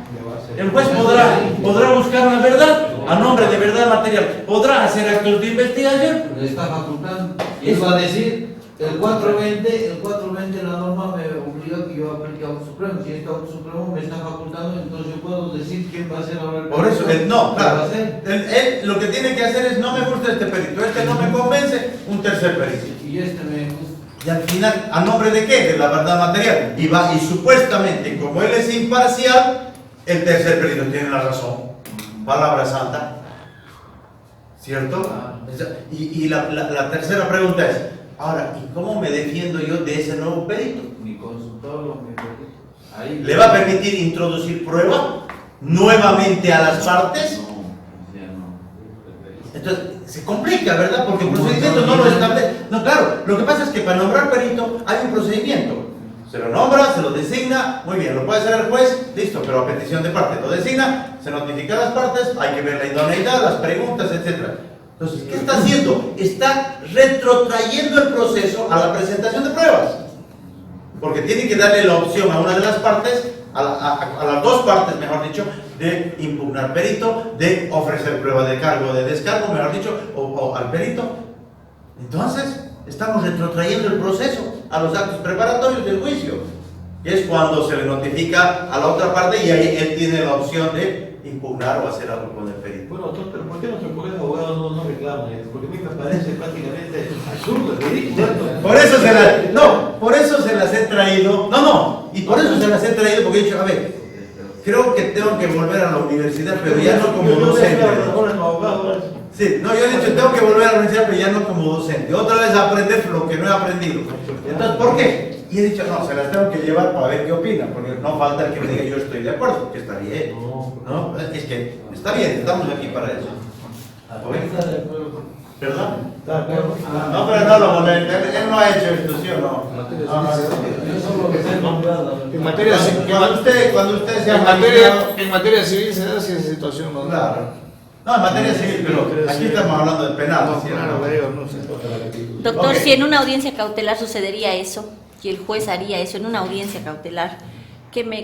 El juez podrá buscar la verdad a nombre de verdad material. Podrá hacer actos de investigación. Le está facultando. Y él va a decir, el 420 la norma me obliga a que yo aplique auto supremo. Si este auto supremo me está facultando, entonces yo puedo decir quién va a ser ahora el Por eso, perito. no, ¿Qué va a claro. hacer? Él lo que tiene que hacer es, no me gusta este perito, este no me convence, un tercer perito. Y este me gusta. Y al final, ¿a nombre de qué? De la verdad material. Y supuestamente, como él es imparcial, el tercer perito tiene la razón. Palabra santa. ¿Cierto? Y la tercera pregunta es, ahora, ¿y cómo me defiendo yo de ese nuevo perito? Mi consultor, mi perito. Ahí. ¿Le va a permitir introducir prueba nuevamente a las partes? No, ya no. Entonces, se complica, ¿verdad? Porque el procedimiento no lo establece. No, claro, lo que pasa es que para nombrar perito hay un procedimiento. Se lo nombra, se lo designa, muy bien, lo puede hacer el juez, listo, pero a petición de parte. Lo designa, se notifica a las partes, hay que ver la idoneidad, las preguntas, etc. Entonces, ¿qué está haciendo? Está retrotrayendo el proceso a la presentación de pruebas. Porque tiene que darle la opción a una de las partes, a las dos partes, mejor dicho, de impugnar perito, de ofrecer prueba de cargo o de descargo, mejor dicho, o al perito. Entonces, estamos retrotrayendo el proceso a los actos preparatorios del juicio, que es cuando se le notifica a la otra parte y ahí él tiene la opción de impugnar o hacer algo con el perito. Bueno, doctor, pero ¿por qué nuestros colegas abogados no reclaman esto? Porque a mí me parece prácticamente absurdo, ridículo. Por eso se las he traído. Y por eso se las he traído, porque he dicho, a ver, creo que tengo que volver a la universidad, pero ya no como docente. Sí, no, yo he dicho, tengo que volver a la universidad, pero ya no como docente. Otra vez aprender lo que no he aprendido. Entonces, ¿por qué? Y he dicho, no, se las tengo que llevar para ver qué opinan, porque no falta el que me diga yo estoy de acuerdo, que está bien. No, es que está bien, estamos aquí para eso. ¿Perdón? No, pero no lo molesta, él no ha hecho esto, ¿sí o no? En materia Cuando usted se ha en materia civil se da esa situación, ¿no? Claro. No, en materia civil, pero aquí estamos hablando de penal. ¿Sí? Doctor, Ok. si en una audiencia cautelar sucedería eso, y el juez haría eso en una audiencia cautelar,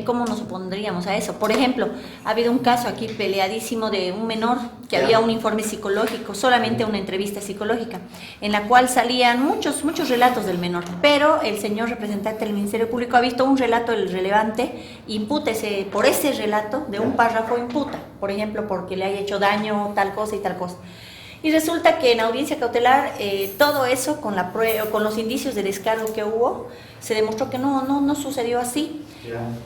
¿cómo nos opondríamos a eso? Por ejemplo, ha habido un caso aquí peleadísimo de un menor que había un informe psicológico, solamente una entrevista psicológica, en la cual salían muchos relatos del menor, pero el señor representante del Ministerio Público ha visto un relato relevante, imputa por ese relato de un párrafo, imputa, por ejemplo, porque le haya hecho daño tal cosa y tal cosa. Y resulta que en audiencia cautelar todo eso con la prueba, con los indicios de descargo que hubo, se demostró que no sucedió así.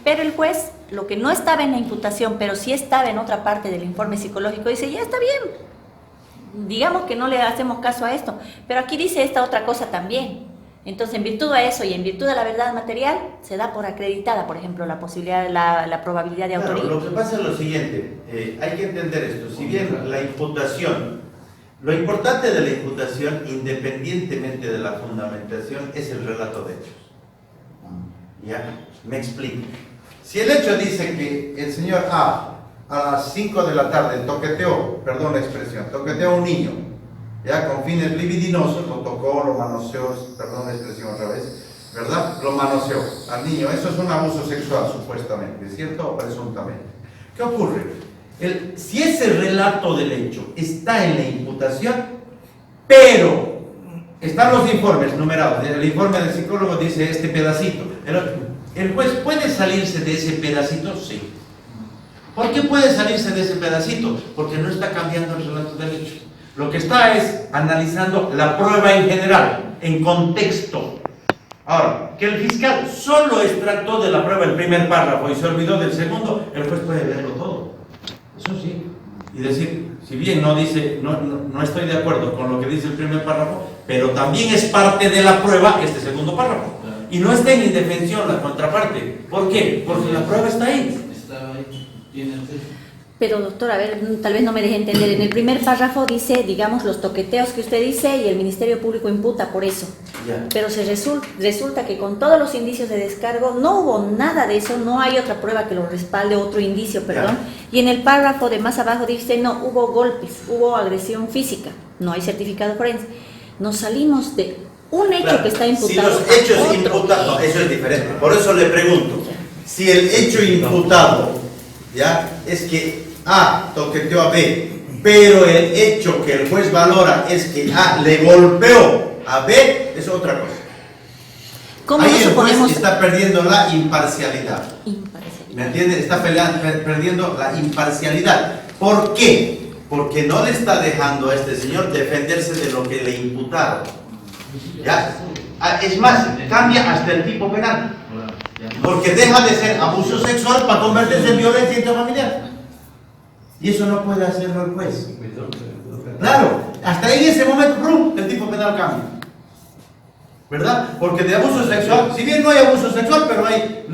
Pero el juez, lo que no estaba en la imputación, pero sí estaba en otra parte del informe psicológico, dice, ya está bien, digamos que no le hacemos caso a esto, pero aquí dice esta otra cosa también. Entonces, en virtud de eso y en virtud de la verdad material, se da por acreditada, por ejemplo, la posibilidad, la probabilidad de autoría. Lo que pasa es lo siguiente, hay que entender esto, si bien la imputación, lo importante de la imputación, independientemente de la fundamentación, es el relato de hechos. ¿Ya? Me explico. Si el hecho dice que el señor A las 5 de la tarde toqueteó, perdón la expresión, toqueteó a un niño, ya con fines libidinosos, lo tocó, lo manoseó, perdón la expresión otra vez, ¿verdad? Lo manoseó al niño, eso es un abuso sexual supuestamente, ¿cierto? O presuntamente. ¿Qué ocurre? Si ese relato del hecho está en la imputación, pero están los informes numerados, el informe del psicólogo dice este pedacito, ¿el juez puede salirse de ese pedacito? Sí. ¿Por qué puede salirse de ese pedacito? Porque no está cambiando el relato del hecho. Lo que está es analizando la prueba en general, en contexto. Ahora, que el fiscal solo extractó de la prueba el primer párrafo y se olvidó del segundo, el juez puede verlo todo. Eso sí. Y decir, si bien no dice, no estoy de acuerdo con lo que dice el primer párrafo, pero también es parte de la prueba este segundo párrafo. Y no está en indefensión la contraparte. ¿Por qué? Porque la prueba está ahí. Estaba ahí, tiene el texto. Pero doctor, a ver, tal vez no me deje entender. En el primer párrafo dice, digamos, los toqueteos que usted dice y el Ministerio Público imputa por eso. Ya. Pero resulta que con todos los indicios de descargo no hubo nada de eso, no hay otra prueba que lo respalde, otro indicio, perdón. Ya. Y en el párrafo de más abajo dice, no, hubo golpes, hubo agresión física, no hay certificado forense. Nos salimos de un hecho Claro, que está imputado. si los hechos a otro imputados, no, hecho. eso es diferente. Por eso le pregunto, si el hecho imputado, ya, es que A toqueteó a B, pero el hecho que el juez valora es que A le golpeó a B, es otra cosa. ¿Cómo Ahí nos el juez suponemos? está perdiendo la imparcialidad. Imparcialidad. ¿Me entiende? Está perdiendo la imparcialidad. ¿Por qué? Porque no le está dejando a este señor defenderse de lo que le imputaron. ¿Ya? Es más, cambia hasta el tipo penal. Porque deja de ser abuso sexual para convertirse en violencia intrafamiliar. Y eso no puede hacerlo el juez. Claro, hasta ahí en ese momento, ¡prum!, el tipo penal cambia. ¿Verdad? Porque de abuso sexual, si bien no hay abuso sexual, pero hay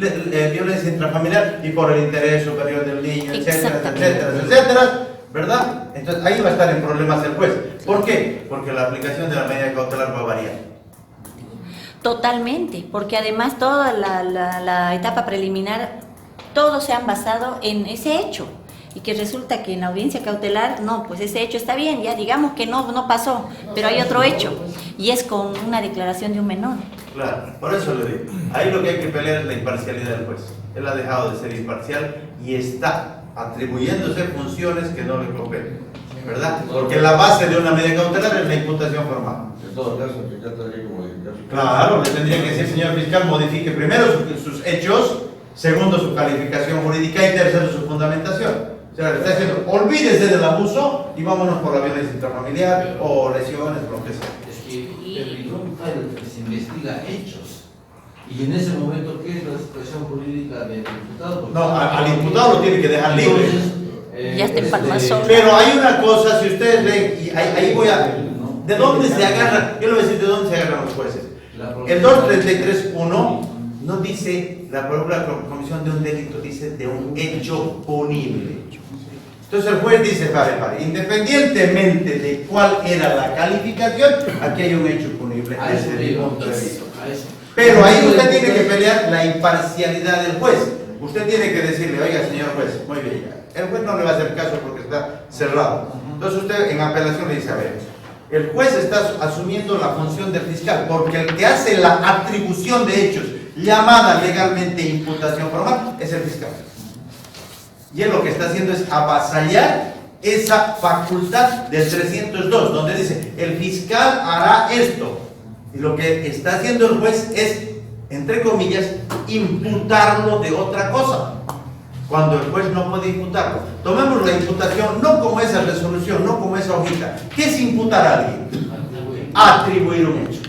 violencia intrafamiliar y por el interés superior del niño, etcétera, etcétera, etcétera, ¿verdad? Entonces ahí va a estar en problemas el juez. ¿Por qué? Porque la aplicación de la medida cautelar va a variar. Totalmente, porque además toda la etapa preliminar, todos se han basado en ese hecho. Y que resulta que en la audiencia cautelar, no, pues ese hecho está bien, ya digamos que no pasó, pero hay otro hecho, y es con una declaración de un menor. Claro, por eso le digo, ahí lo que hay que pelear es la imparcialidad del juez. Él ha dejado de ser imparcial y está atribuyéndose funciones que no le competen, ¿verdad? Porque la base de una medida cautelar es la imputación formal. En todo caso, el fiscal tendría que modificar su... Claro, le tendría que decir, señor fiscal, modifique primero sus hechos, segundo su calificación jurídica y tercero su fundamentación. O sea, le está diciendo, olvídese del abuso y vámonos por la violencia intrafamiliar o lesiones, lo que sea. Es que el INCOM se investiga hechos. Y en ese momento, ¿qué es la situación jurídica del imputado? Porque No, al imputado lo tiene que dejar libre. Entonces, Ya está en Palmazón. Pero hay una cosa, si ustedes leen, y ahí voy a... ¿De dónde se agarran? Yo le voy a decir de dónde se agarran los jueces. El 233.1 no dice la propia comisión de un delito, dice de un hecho punible. Entonces el juez dice, vale, independientemente de cuál era la calificación, aquí hay un hecho punible. a eso digo, punto de vista. a eso. Pero ahí usted tiene que pelear la imparcialidad del juez. Usted tiene que decirle, oiga, señor juez, muy bien, ya. El juez no le va a hacer caso porque está cerrado. Entonces usted en apelación le dice, a ver, el juez está asumiendo la función del fiscal porque el que hace la atribución de hechos llamada legalmente imputación formal es el fiscal. Y él lo que está haciendo es avasallar esa facultad del 302, donde dice, el fiscal hará esto. Y lo que está haciendo el juez es, entre comillas, imputarlo de otra cosa. Cuando el juez no puede imputarlo. Tomemos la imputación no como esa resolución, no como esa hojita. ¿Qué es imputar a alguien? Atribuir un hecho.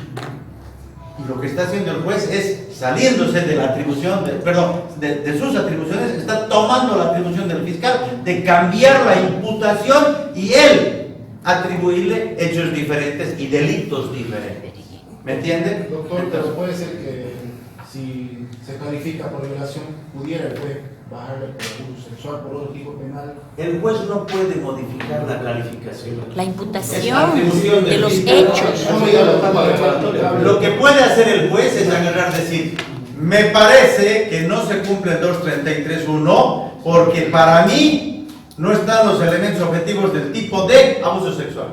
Y lo que está haciendo el juez es, saliéndose de la atribución, de sus atribuciones, está tomando la atribución del fiscal de cambiar la imputación y él atribuirle hechos diferentes y delitos diferentes. ¿Me entiende? Doctor, pero puede ser que si se califica por violación, pudiera el juez bajarle por abuso sexual, por otro tipo penal. El juez no puede modificar la calificación. La Es imputación atribución del de los fiscal. hechos. Lo que puede hacer el juez es agarrar y decir, me parece que no se cumple el 233.1 porque para mí no están los elementos objetivos del tipo de abuso sexual.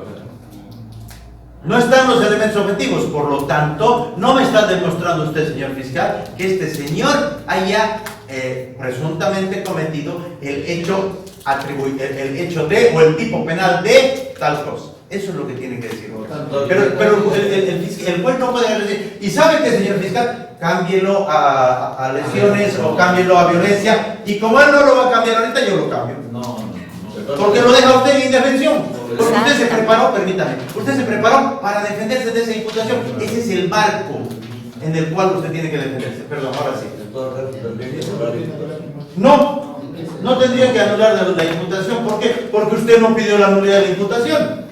No están los elementos objetivos, por lo tanto, no me está demostrando usted, señor fiscal, que este señor haya presuntamente cometido el hecho de o el tipo penal de tal cosa. Eso es lo que tiene que decir. Pero el juez no puede decir, y sabe que, señor fiscal, cámbielo a lesiones o cámbielo a violencia, y como él no lo va a cambiar ahorita, yo lo cambio. No. Porque lo deja usted en indefensión. Porque usted se preparó, permítame, usted se preparó para defenderse de esa imputación. Ese es el marco en el cual usted tiene que defenderse. Perdón, ahora sí. No tendría que anular la imputación. ¿Por qué? Porque usted no pidió la nulidad de la imputación.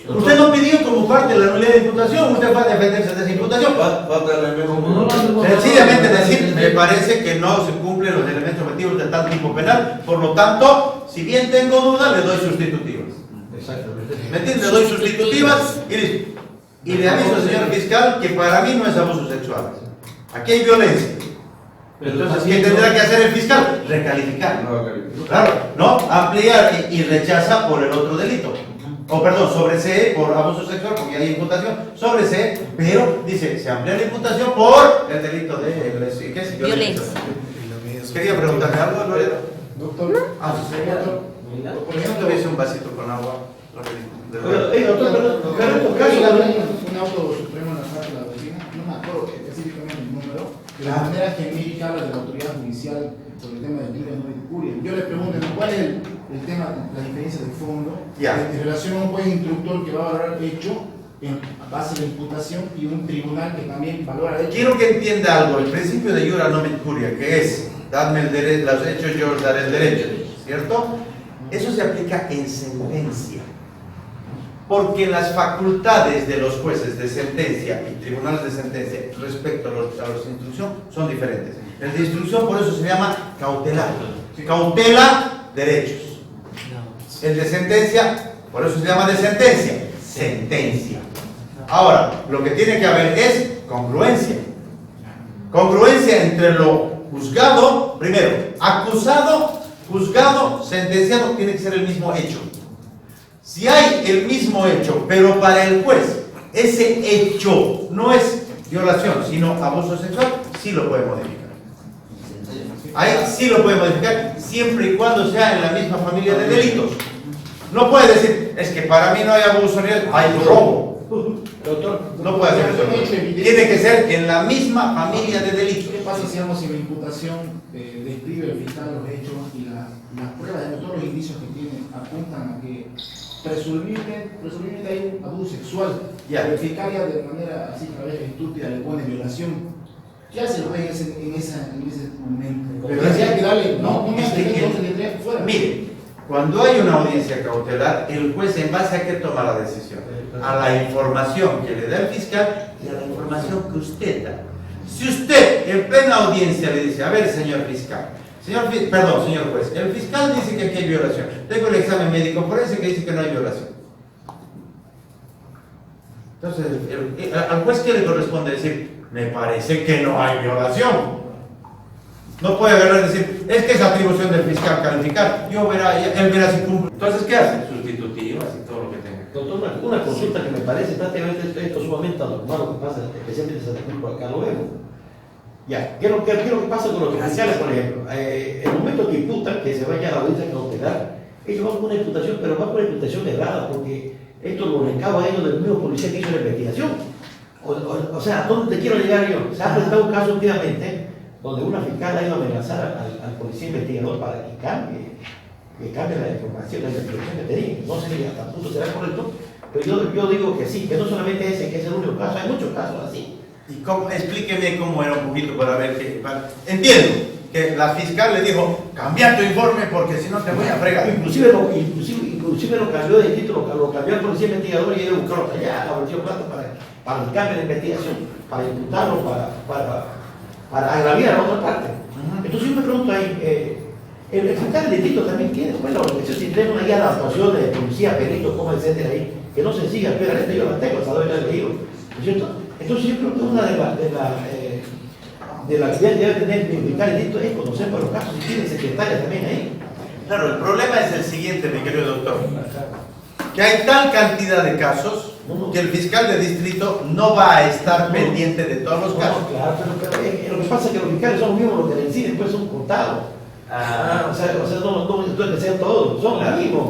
Usted no pidió como parte de la nulidad de imputación, usted va a defenderse de esa imputación. Sencillamente decir, me parece que no se cumplen los elementos objetivos de tal tipo penal, por lo tanto, si bien tengo duda, le doy sustitutivas. ¿Me entiende? Le doy sustitutivas y listo. Y le aviso, señor fiscal, que para mí no es abuso sexual. Aquí hay violencia. Entonces, ¿qué tendrá que hacer el fiscal? Recalificar. Claro, ¿no? Ampliar y rechaza por el otro delito. O perdón, sobre C por abuso sexual, porque hay imputación, sobre C, pero dice, se amplía la imputación por el delito de ¿qué es? Violencia. Quería preguntarle algo, Lorena. Doctor, ¿Por qué no te ves un vasito con agua? un auto supremo en la sala de la vecina, no me acuerdo específicamente el número, de la manera genérica habla de la autoridad judicial por el tema del libre no incuria. Yo le pregunto, ¿cuál es el tema, la diferencia de fondo en relación a un juez instructor que va a valorar el hecho en base de la imputación y un tribunal que también valora el hecho? Quiero que entienda algo, el principio de iura non incuria, que es, dadme el derecho, los hechos, yo os daré el derecho, ¿cierto? Eso se aplica en sentencia. Porque las facultades de los jueces de sentencia y tribunales de sentencia respecto a los de instrucción son diferentes. El de instrucción por eso se llama cautelar. Cautela derechos. El de sentencia, por eso se llama de sentencia. Sentencia. Ahora, lo que tiene que haber es congruencia. Congruencia entre lo juzgado, primero, acusado, juzgado, sentenciado, tiene que ser el mismo hecho. Si hay el mismo hecho, pero para el juez ese hecho no es violación, sino abuso sexual, sí lo puede modificar. Ahí sí lo puede modificar, siempre y cuando sea en la misma familia de delitos. No puede decir, es que para mí no hay abuso, hay robo. Doctor, No puede hacer eso. Tiene que ser en la misma familia de delitos. ¿Qué pasa si vamos en la imputación describe el fiscal los hechos y las pruebas de todos los indicios que tienen apuntan a que presumiblemente hay un abuso sexual? Ya. El fiscal ya de manera así tal vez estúpida le pone violación. ¿Qué hace el juez en ese momento? Pero Pero hay que darle, no me hace que- entonces le trae fuera. Mire, cuando hay una audiencia cautelar, el juez en base a qué toma la decisión, a la información que le da el fiscal y a la información que usted da. Si usted en plena audiencia le dice, a ver señor fiscal, señor juez, el fiscal dice que aquí hay violación, tengo el examen médico forense que dice que no hay violación. Entonces, al juez ¿qué le corresponde decir? Me parece que no hay violación. No puede agarrar y decir, es que es atribución del fiscal calificar, él verá si cumple. Entonces, ¿qué haé? Sustitutivas y todo lo que tenga. Doctor, una consulta que me parece prácticamente esto sumamente anormal, lo que pasa, especialmente en Santa Cruz, por acá lo vemos. Ya, ¿qué es lo que pasa con los fiscales, por ejemplo? El momento que imputan, que se vaya a la audiencia cautelar, ellos van con una imputación, pero van con una imputación errada, porque esto lo recaba ellos del mismo policía que hizo la investigación. O sea, ¿a dónde te quiero llegar yo? Se ha presentado un caso últimamente donde una fiscal ha ido a amenazar al policía investigador para que cambie la información, la investigación que tenía. No sé si hasta punto será correcto, pero yo digo que sí, que no solamente ese, que es el único caso, hay muchos casos así. Y explíqueme cómo era un poquito para ver que... Entiendo que la fiscal le dijo, cambia tu informe porque si no te voy a fregar. Inclusive lo cambió de título, lo cambió al policía investigador y iba a buscarlo allá, la versión plata para el cambio de investigación, para imputarlo, para agraviar a otra parte. Entonces yo me pregunto ahí, el fiscal del distrito también tiene, pues la organización si tiene una guía de actuación de policía, peritos, como etcétera ahí, que no se siga, pero la yo la tengo, hasta hoy la he leído, ¿no es cierto? Entonces yo creo que una de las actividades que debe tener el fiscal del distrito es conocer por los casos y tiene secretaria también ahí. Claro, el problema es el siguiente, mi querido doctor, que hay tal cantidad de casos que el fiscal de distrito no va a estar pendiente de todos los casos. No, claro, pero lo que pasa es que los fiscales son los mismos los que le inciden, pues son contados. O sea, no es que sean todos, son los mismos.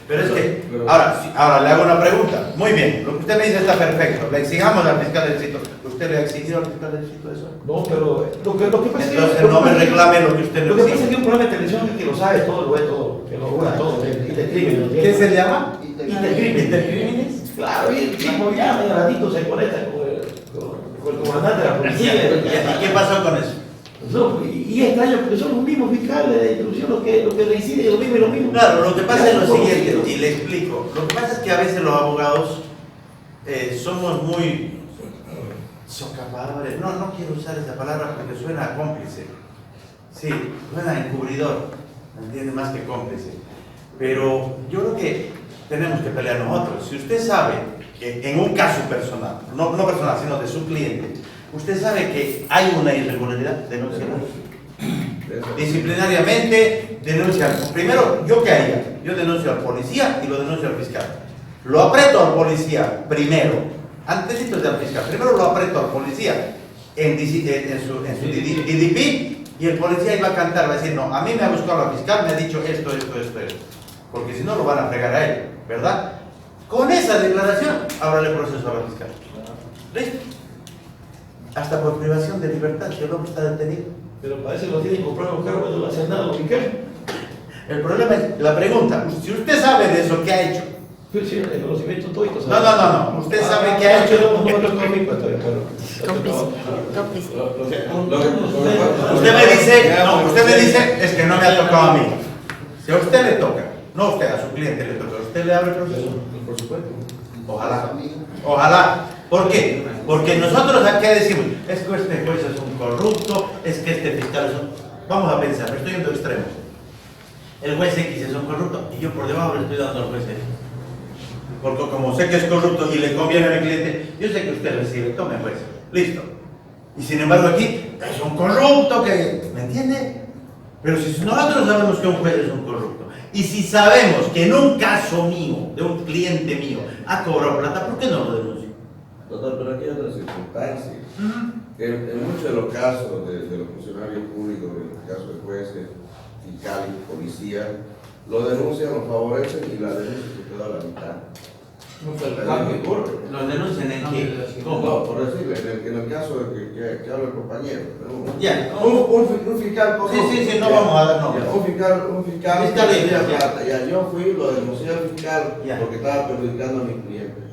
Pero es que, ahora le hago una pregunta. Muy bien, lo que usted me dice está perfecto. Le exigamos al fiscal del distrito. ¿Usted le ha exigido al fiscal del distrito eso? No, pero lo que pasa es que... Entonces no me reclame lo que usted Lo le que pasa es exige. que un programa de televisión que lo sabe todo, lo ve todo, que lo juega todo, y te escribe. ¿Qué se llama? Intercrímenes. Claro, y el tipo ya medio ratito se conecta con el comandante de la policía. ¿Y qué pasó con eso? No, y es extraño porque son los mismos fiscales de instrucción los que le inciden lo mismo y lo mismo. Claro, lo que pasa es lo siguiente, y le explico. Lo que pasa es que a veces los abogados somos muy socapadores. No quiero usar esa palabra porque suena a cómplice. Sí, suena a encubridor, ¿me entiende? Más que cómplice. Pero yo creo que tenemos que pelear nosotros. Si usted sabe que en un caso personal, no personal, sino de su cliente, usted sabe que hay una irregularidad, denúnciala. Disciplinariamente, denuncia. Primero, ¿yo qué haría? Yo denuncio al policía y lo denuncio al fiscal. Lo aprieto al policía primero, antes del fiscal. Primero lo aprieto al policía en su DDP y el policía iba a cantar, va a decir, no, a mí me ha buscado la fiscal, me ha dicho esto. Porque si no lo van a fregar a él, ¿verdad? Con esa declaración, ábrale proceso a la fiscal. ¿Listo? Hasta por privación de libertad, que el hombre está detenido. Pero parece que lo tienen que comprar un carro cuando no hacen nada, los fiscales. El problema es la pregunta. Si usted sabe de eso, ¿qué ha hecho? Pues sí, el conocimiento todo. No. Usted sabe qué ha hecho. Usted me dice, es que no me ha tocado a mí. Si a usted le toca, no a usted, a su cliente le toca, ¿usted le abre proceso? Por supuesto. Ojalá. ¿Por qué? Porque nosotros aquí decimos, es que este juez es un corrupto, es que este fiscal es un... Vamos a pensar, me estoy yendo extremos. El juez X es un corrupto y yo por debajo le estoy dando al juez X. Porque como sé que es corrupto y le conviene a mi cliente, yo sé que usted recibe, tome juez, listo. Y sin embargo aquí, es un corrupto que... ¿Me entiende? Pero si nosotros sabemos que un juez es un corrupto, y si sabemos que en un caso mío, de un cliente mío, ha cobrado plata, ¿por qué no lo denuncio? Doctor, pero aquí hay otra circunstancia. En muchos de los casos de los funcionarios públicos, en el caso de jueces, fiscales, policía, lo denuncian, lo favorecen y la denuncia se queda a la mitad. Los denuncian en qué? No, por decirle, en el caso de que habla el compañero. Ya. Un fiscal. Sí, no vamos a dar nombres. Un fiscal Fiscalía, ya, yo fui, lo denuncié al fiscal Ya. porque estaba perjudicando a mis clientes.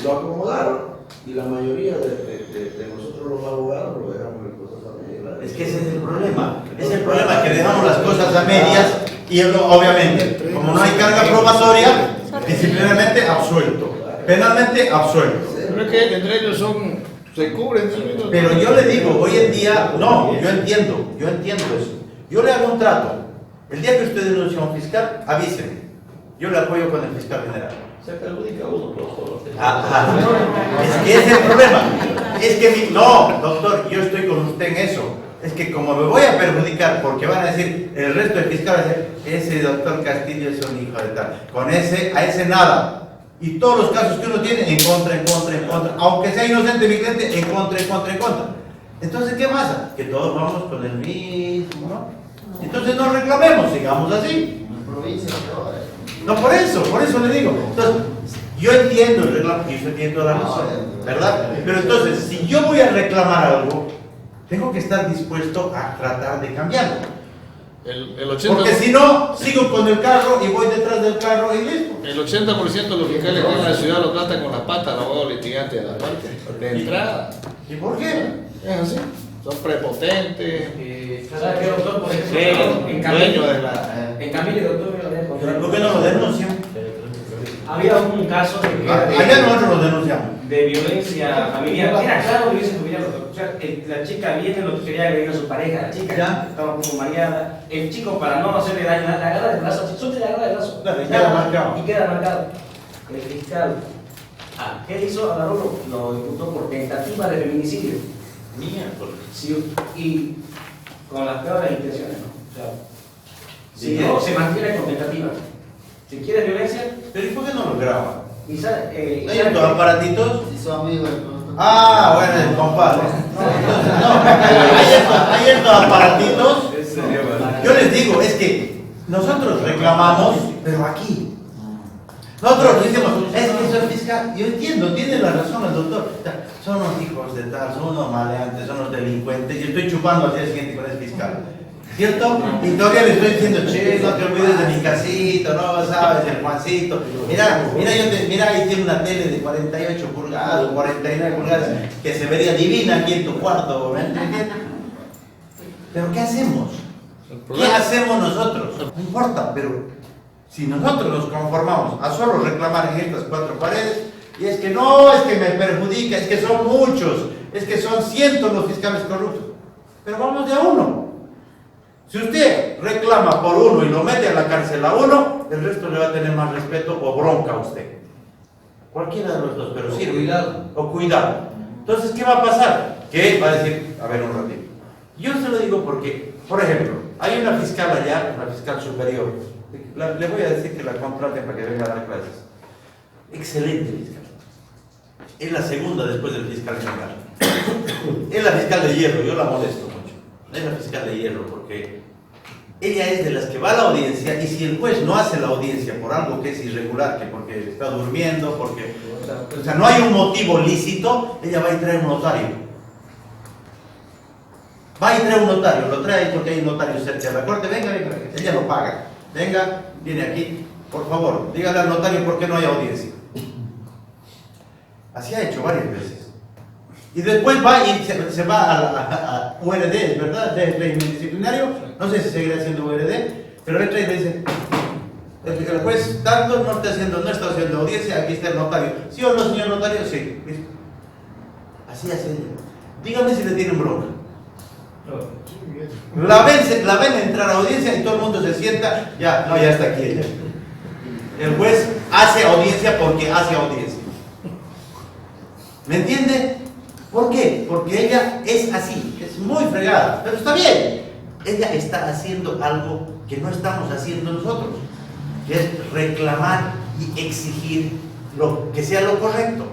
Lo acomodaron y la mayoría de nosotros los abogados lo dejamos en cosas a medias. Es que ese es el problema. Es el problema que dejamos las cosas a medias y obviamente, como no hay carga probatoria, disciplinariamente absuelto, penalmente absuelto. Pero es que entre ellos se cubren. Pero yo le digo, hoy en día, no, yo entiendo eso. Yo le hago un trato. El día que usted denuncie a un fiscal, avíseme. Yo le apoyo con el fiscal general. Se perjudica a uno, pero Es que ese es el problema. Es que no, doctor, yo estoy con usted en eso. Es que como me voy a perjudicar porque van a decir, el resto de fiscales, ese doctor Castillo es un hijo de tal. A ese nada. Y todos los casos que uno tiene, en contra. Aunque sea inocente mi cliente, en contra. Entonces, ¿qué pasa? Que todos vamos con el mismo, ¿no? Entonces no reclamemos, sigamos así. No, por eso le digo. Entonces, yo entiendo el reclamo, y usted tiene toda la razón, ¿verdad? Pero entonces, si yo voy a reclamar algo, tengo que estar dispuesto a tratar de cambiarlo. El 80%, Porque si no, sigo con el carro y voy detrás del carro y listo. el 80% de los fiscales que en la ciudad lo tratan con la pata al abogado litigante de la parte. De entrada. ¿Y por qué? Es así. Son prepotentes. ¿Sabe qué, doctor? Por ejemplo, en Camilo, Dueño de la. en Camilo, doctor, ¿Por qué no lo denuncian? había un caso de que era Allá nosotros lo denunciamos. de violencia familiar. Era claro violencia familiar, doctor. O sea, la chica viene lo que quería agredir a su pareja, la chica Ya. estaba un poco mareada. El chico, para no hacerle daño, la agarra del brazo, solo le agarra del brazo. Claro, y queda marcado. Y queda marcado. El fiscal, ¿qué hizo? Agarró, lo imputó por tentativa de feminicidio. Sí, y con las peores intenciones, ¿no? O sea, si Bien. no, se mantiene con tentativa. Si quiere violencia, ¿Pero y por qué no lo graban? y sabe, ¿Hay estos aparatitos? Si son amigos, Ah, bueno, el compadre. Hay estos aparatitos. Yo les digo, es que nosotros reclamamos, pero aquí. Nosotros decimos, es que soy fiscal. Yo entiendo, tiene la razón el doctor. O sea, son unos hijos de tal, son unos maleantes, son unos delincuentes. Y estoy chupando al día siguiente con el fiscal. ¿Cierto? Y todavía le estoy diciendo, che, no te olvides de mi casito, no sabes, el Juancito. Mira, ahí tiene una tele de 48 pulgadas, 49 pulgadas, que se vería divina aquí en tu cuarto, ¿me entiendes? Pero ¿qué hacemos? ¿Qué hacemos nosotros? No importa, pero si nosotros nos conformamos a solo reclamar en estas cuatro paredes, y es que no, es que me perjudica, es que son muchos, es que son cientos los fiscales corruptos, pero vamos de a uno. Si usted reclama por uno y lo mete a la cárcel a uno, el resto le va a tener más respeto o bronca a usted. Cualquiera de los dos, pero sí. O cuidado. Entonces, ¿qué va a pasar? Que va a decir, a ver un ratito. Yo se lo digo porque, por ejemplo, hay una fiscal allá, una fiscal superior. Le voy a decir que la contraten para que venga a dar clases. Excelente fiscal. Es la segunda después del fiscal general. Es la fiscal de hierro, yo la molesto mucho. Es la fiscal de hierro porque ella es de las que va a la audiencia y si el juez no hace la audiencia por algo que es irregular, que porque está durmiendo, porque o sea, no hay un motivo lícito, ella va y trae un notario. Va y trae un notario, lo trae porque hay un notario cerca de la corte, venga, ella lo paga. Venga, viene aquí, por favor, dígale al notario por qué no hay audiencia. Así ha hecho varias veces. Y después va y se va a URD, ¿verdad? De régimen disciplinario. No sé si seguirá haciendo URD, pero entra y le dice, el juez tanto no está haciendo audiencia, aquí está el notario. ¿Sí o no, señor notario? Sí. Listo. Así hace ella. Dígame si le tienen bronca. La ven entrar a audiencia y todo el mundo se sienta, ya está aquí ella. El juez hace audiencia porque hace audiencia. ¿Me entiende? ¿Por qué? Porque ella es así, es muy fregada, pero está bien. Ella está haciendo algo que no estamos haciendo nosotros, que es reclamar y exigir que sea lo correcto.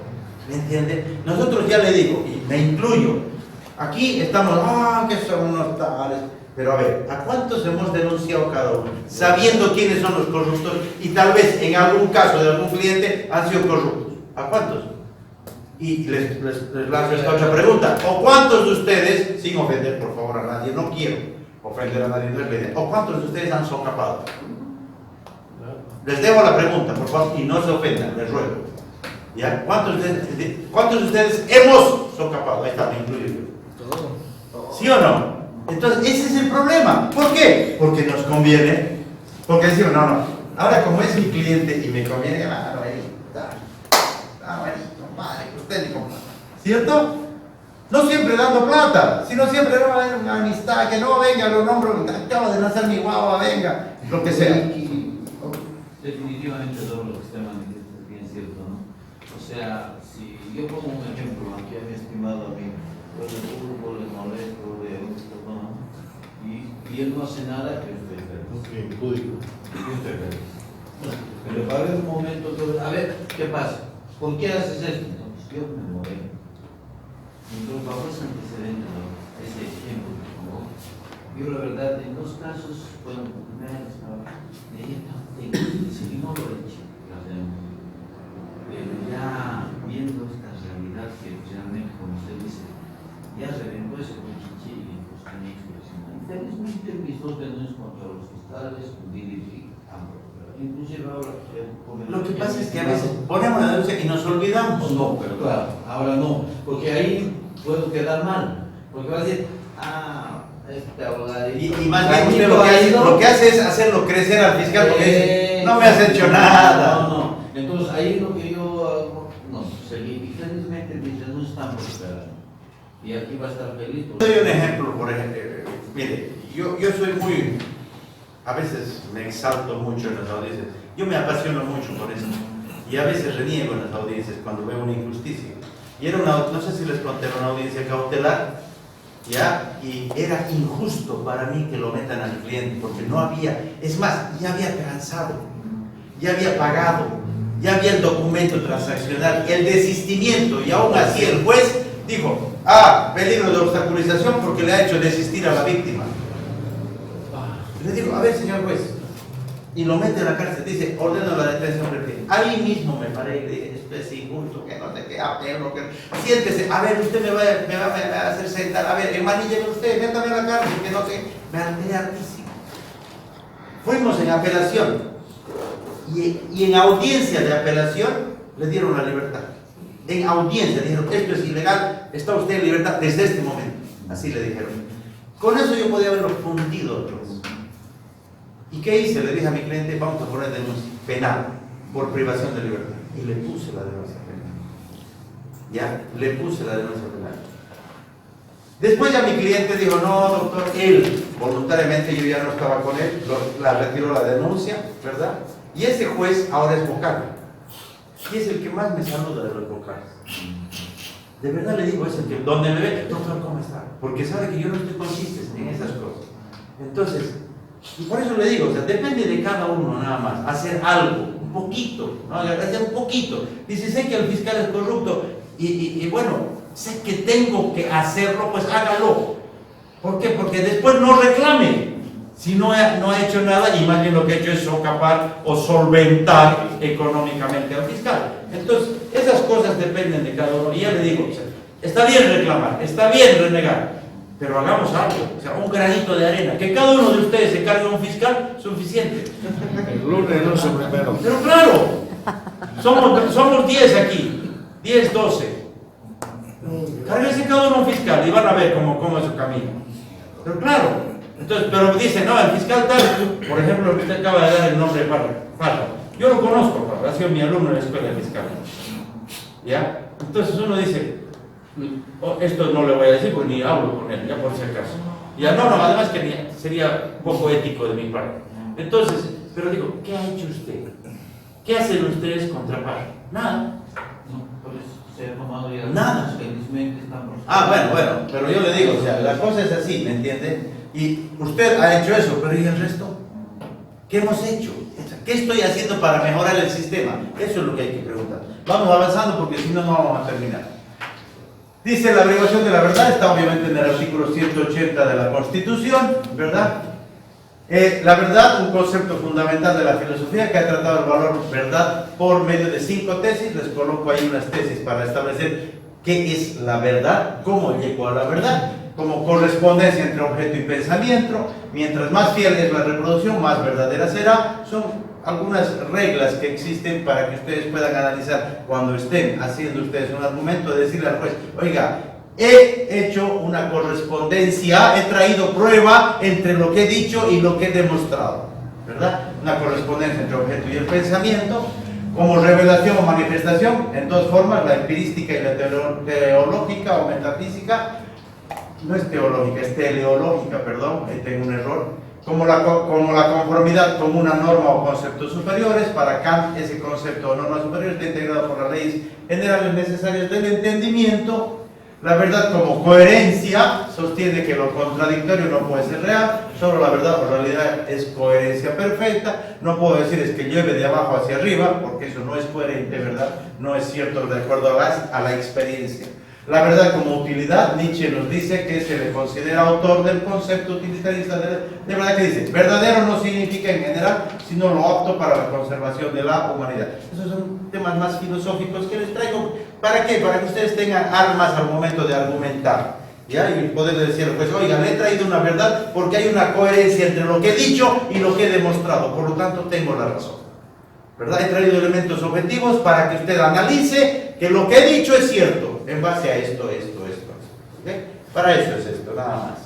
¿Me entiende? Nosotros ya le digo, y me incluyo, aquí estamos, que son unos tales. Pero a ver, ¿a cuántos hemos denunciado cada uno? Sabiendo quiénes son los corruptos y tal vez en algún caso de algún cliente han sido corruptos. ¿A cuántos? Y les lanzo esta otra pregunta. ¿O cuántos de ustedes, sin ofender por favor a nadie, no quiero ofender a nadie, no es la idea, ¿o cuántos de ustedes han socapado? Les debo la pregunta, por favor, y no se ofendan, les ruego. ¿Ya? ¿Cuántos de ustedes hemos socapado? Ahí está, me incluyo yo. ¿Sí o no? Entonces, ese es el problema. ¿Por qué? Porque nos conviene. Porque decimos, no. Ahora, como es mi cliente y me conviene, compadre, usted ni compra. ¿Cierto? No siempre dando plata, sino siempre una amistad, que no venga, lo nombro, acabo de nacer mi guagua, venga, lo que sea. Definitivamente todo lo que usted manifiesta es bien cierto, ¿no? O sea, si yo pongo un ejemplo aquí a mi estimado amigo, yo le turbo, le molesto, le gusto, ¿no? Y él no hace nada, que yo estoy feliz. Yo estoy feliz. Pero va a haber un momento, a ver, ¿qué pasa? ¿Por qué haces esto? Entonces, yo me moví. Entonces, bajo ese antecedente, ¿no? Ese ejemplo, ¿no? Yo, la verdad, en dos casos, bueno, me ha estado, si no lo he hecho, pero ya viendo esta realidad que realmente, como usted dice, ya reventó ese cuchichi y pues tenía expresión. Infelizmente, mis dos denuncias contra los fiscales, inclusive ahora lo que pasa es que a veces ponemos la denuncia y nos olvidamos. No, pero claro, ahora no, porque ahí puedo quedar mal, porque va a decir, este abogado. Y más bien usted lo que hace es hacerlo crecer al fiscal porque dice, no me has hecho nada. No. Entonces ahí lo que yo hago, no, felizmente mis denuncias están prosperando. Y aquí va a estar feliz. Doy un ejemplo, por ejemplo. Mire, yo soy muy. A veces me exalto mucho en las audiencias. Yo me apasiono mucho por eso. Y a veces reniego en las audiencias cuando veo una injusticia. Y era no sé si les conté, era una audiencia cautelar, ¿ya? Y era injusto para mí que lo metan al cliente, porque no había, es más, ya había transado, ya había pagado, ya había el documento transaccional, el desistimiento, y aún así el juez dijo, peligro de obstaculización porque le ha hecho desistir a la víctima. Le digo, a ver, señor juez, y lo mete a la cárcel, dice, ordeno la detención preventiva. Ahí mismo me paré y le dije, esto es injusto, que no sé qué, siéntese, a ver, usted me va a hacer sentar, a ver, hermanille usted, métame a la cárcel, que no sé, me alteré hartísimo. Fuimos en apelación, y en audiencia de apelación le dieron la libertad. En audiencia dijeron, esto es ilegal, está usted en libertad desde este momento. Así le dijeron. Con eso yo podía haberlo fundido otros. ¿Y qué hice? Le dije a mi cliente, vamos a poner denuncia penal por privación de libertad. Y le puse la denuncia penal. ¿Ya? Le puse la denuncia penal. Después ya mi cliente dijo, no, doctor, él, voluntariamente yo ya no estaba con él, retiró la denuncia, ¿verdad? Y ese juez ahora es vocal. Y es el que más me saluda de los vocales. De verdad le digo, es el que, donde me ve, doctor, ¿cómo está? Porque sabe que yo no estoy con chistes en esas cosas. Entonces, y por eso le digo, o sea, depende de cada uno nada más, hacer algo, un poquito, ¿no? Hacer un poquito. Dice, sé que el fiscal es corrupto, y bueno, sé que tengo que hacerlo, pues hágalo. ¿Por qué? Porque después no reclame. Si no ha hecho nada y más bien lo que ha hecho es socapar o solventar económicamente al fiscal. Entonces, esas cosas dependen de cada uno. Y ya le digo, o sea, está bien reclamar, está bien renegar, pero hagamos algo, o sea, un granito de arena. Que cada uno de ustedes se cargue un fiscal, suficiente. El lunes no se primero. Pero claro, somos 10 aquí, 10, 12. Cárguese cada uno un fiscal y van a ver cómo es su camino. Pero claro. Entonces, pero dice, no, el fiscal tal, por ejemplo, el que usted acaba de dar el nombre de Parra. Yo lo conozco, Parra, ha sido mi alumno en la escuela de fiscal. ¿Ya? Entonces uno dice, esto no le voy a decir porque ni hablo con él, ya por si acaso. Ya no, además que sería poco ético de mi parte. Entonces, pero digo, ¿qué ha hecho usted? ¿Qué hacen ustedes contra Parra? Nada. No, por eso se ha tomado ya. Nada. Felizmente están bueno, pero yo le digo, o sea, la cosa es así, ¿me entiende? Y usted ha hecho eso, pero ¿y el resto? ¿Qué hemos hecho? ¿Qué estoy haciendo para mejorar el sistema? Eso es lo que hay que preguntar. Vamos avanzando porque si no, no vamos a terminar. Dice la averiguación de la verdad, está obviamente en el artículo 180 de la Constitución, ¿verdad? La verdad, un concepto fundamental de la filosofía que ha tratado el valor verdad por medio de 5 tesis. Les coloco ahí unas tesis para establecer qué es la verdad, cómo llegó a la verdad, como correspondencia entre objeto y pensamiento. Mientras más fiel es la reproducción, más verdadera será. Son algunas reglas que existen para que ustedes puedan analizar cuando estén haciendo ustedes un argumento, de decirle al juez, oiga, he hecho una correspondencia, he traído prueba entre lo que he dicho y lo que he demostrado, ¿verdad? Una correspondencia entre objeto y el pensamiento, como revelación o manifestación, en dos formas, la empirística y la teológica o metafísica. No es teológica, es teleológica, perdón, ahí tengo un error. Como la conformidad con una norma o conceptos superiores. Para Kant, ese concepto o norma superior está integrado por las leyes generales necesarias del entendimiento. La verdad como coherencia, sostiene que lo contradictorio no puede ser real, solo la verdad o realidad es coherencia perfecta. No puedo decir es que lleve de abajo hacia arriba, porque eso no es coherente, ¿verdad? No es cierto de acuerdo a la experiencia. La verdad como utilidad, Nietzsche nos dice que se le considera autor del concepto utilitarista de verdad, que dice, verdadero no significa en general, sino lo apto para la conservación de la humanidad. Esos son temas más filosóficos que les traigo. ¿Para qué? Para que ustedes tengan armas al momento de argumentar, ¿ya? Y poder decir, pues oiga, le he traído una verdad porque hay una coherencia entre lo que he dicho y lo que he demostrado, por lo tanto tengo la razón, ¿verdad? He traído elementos objetivos para que usted analice que lo que he dicho es cierto en base a esto. ¿Okay? Para eso es esto, nada más.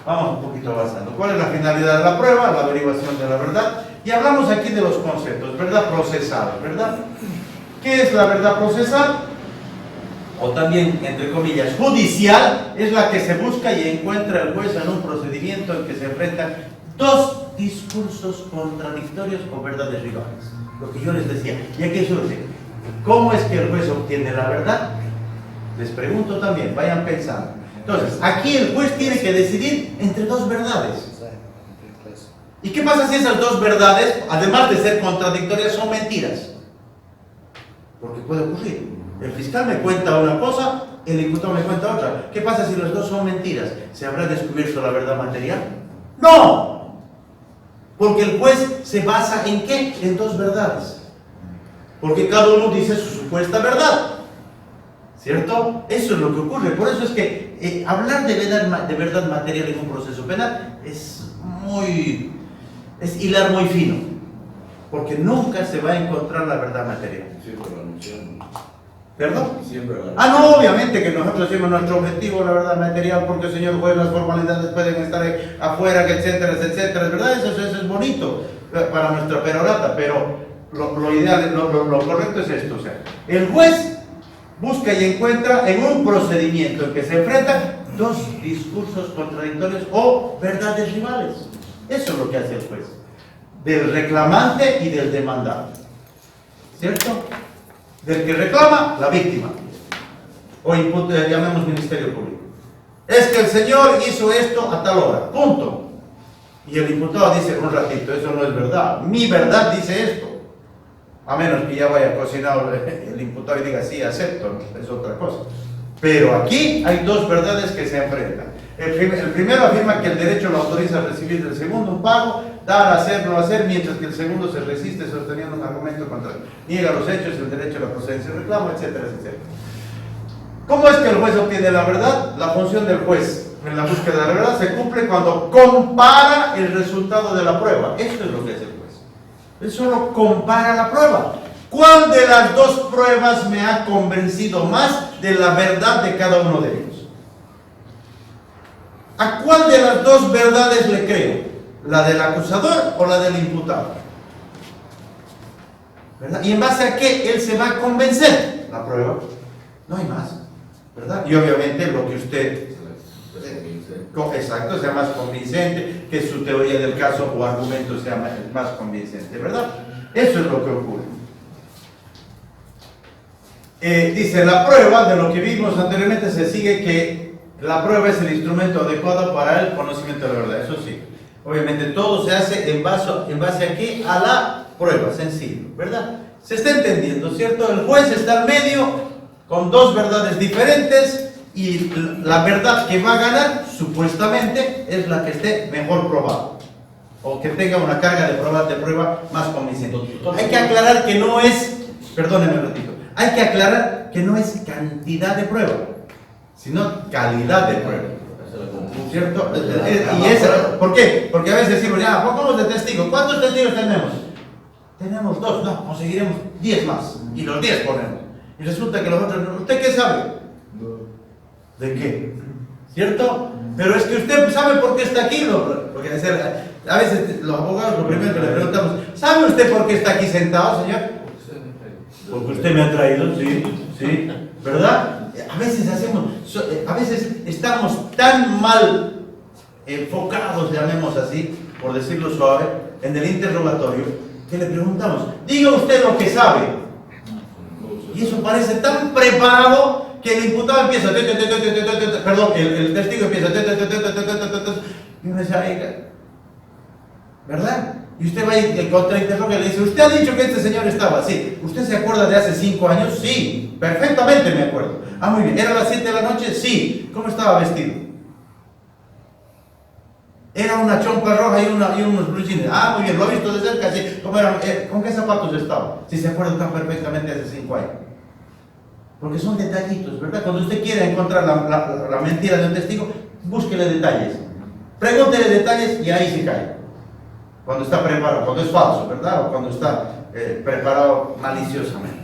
Vamos un poquito avanzando. ¿Cuál es la finalidad de la prueba? La averiguación de la verdad. Y hablamos aquí de los conceptos, verdad procesal, ¿verdad? ¿Qué es la verdad procesal? O también, entre comillas, judicial, es la que se busca y encuentra el juez en un procedimiento en que se enfrentan dos discursos contradictorios o verdades rivales. Lo que yo les decía. Y aquí surge, ¿cómo es que el juez obtiene la verdad? Les pregunto también, vayan pensando. Entonces, aquí el juez tiene que decidir entre dos verdades. ¿Y qué pasa si esas dos verdades, además de ser contradictorias, son mentiras? Porque puede ocurrir. El fiscal me cuenta una cosa, el imputado me cuenta otra. ¿Qué pasa si las dos son mentiras? ¿Se habrá descubierto la verdad material? ¡No! Porque el juez se basa ¿en qué? En dos verdades. Porque cada uno dice su supuesta verdad. ¿Cierto? Eso es lo que ocurre. Por eso es que hablar de verdad material en un proceso penal es hilar muy fino. Porque nunca se va a encontrar la verdad material. Siempre lo anunciamos. ¿Perdón? Siempre lo Ah, no, obviamente que nosotros decimos nuestro objetivo, la verdad material, porque el señor juez, las formalidades pueden estar afuera, etcétera, etcétera. Es verdad, eso es bonito para nuestra perorata, pero lo ideal, lo correcto es esto. O sea, el juez busca y encuentra en un procedimiento en que se enfrentan dos discursos contradictorios o verdades rivales. Eso es lo que hace el juez. Del reclamante y del demandante. ¿Cierto? Del que reclama, la víctima. O llamemos Ministerio Público. Es que el señor hizo esto a tal hora. Punto. Y el imputado dice, un ratito, eso no es verdad. Mi verdad dice esto. A menos que ya vaya cocinado el imputado y diga, sí, acepto, es otra cosa. Pero aquí hay dos verdades que se enfrentan. El primero afirma que el derecho lo autoriza a recibir del segundo un pago, dar, hacer, no hacer, mientras que el segundo se resiste sosteniendo un argumento contrario. Niega los hechos, el derecho a la procedencia del reclamo, etcétera, etcétera. ¿Cómo es que el juez obtiene la verdad? La función del juez en la búsqueda de la verdad se cumple cuando compara el resultado de la prueba. Esto es lo que hace el juez. Él solo compara la prueba. ¿Cuál de las dos pruebas me ha convencido más de la verdad de cada uno de ellos? ¿A cuál de las dos verdades le creo? ¿La del acusador o la del imputado? ¿Verdad? ¿Y en base a qué él se va a convencer? La prueba. No hay más, ¿verdad? Y obviamente lo que usted... Exacto, sea más convincente, que su teoría del caso o argumento sea más convincente, ¿verdad? Eso es lo que ocurre. Dice, la prueba, de lo que vimos anteriormente, se sigue que la prueba es el instrumento adecuado para el conocimiento de la verdad. Eso sí, obviamente todo se hace en base a qué? A la prueba, sencillo, ¿verdad? Se está entendiendo, ¿cierto? El juez está al medio con dos verdades diferentes y la verdad que va a ganar, supuestamente, es la que esté mejor probada, o que tenga una carga de prueba más convincente. Hay que aclarar que no es, perdónenme un ratito, hay que aclarar que no es cantidad de prueba, sino calidad de prueba. ¿Cierto? ¿Por qué? Porque a veces decimos, ya, pongamos de testigo. ¿Cuántos testigos tenemos? Tenemos 2, no, conseguiremos 10 más. Y los 10 ponemos. Y resulta que los otros, ¿usted qué sabe? ¿De qué? ¿Cierto? Pero es que usted sabe por qué está aquí, porque a veces los abogados lo primero que le preguntamos, ¿sabe usted por qué está aquí sentado, señor? Porque usted me ha traído, sí, ¿verdad? A veces estamos tan mal enfocados, llamemos así, por decirlo suave, en el interrogatorio, que le preguntamos, diga usted lo que sabe. Y eso parece tan preparado que el imputado empieza, perdón, el testigo empieza, y uno dice, ¿verdad? Y usted va y contrainterroga y le dice, ¿usted ha dicho que este señor estaba así? ¿Usted se acuerda de hace 5 años? Sí, perfectamente me acuerdo. Ah, muy bien. ¿Era a las 7 de la noche? Sí. ¿Cómo estaba vestido? Era una chompa roja y unos blue jeans. Ah, muy bien, lo he visto de cerca, sí. ¿Con qué zapatos estaba? Si se acuerda tan perfectamente hace 5 años. Porque son detallitos, ¿verdad? Cuando usted quiere encontrar la mentira de un testigo, búsquele detalles. Pregúntele detalles y ahí se cae. Cuando está preparado, cuando es falso, ¿verdad? O cuando está preparado maliciosamente.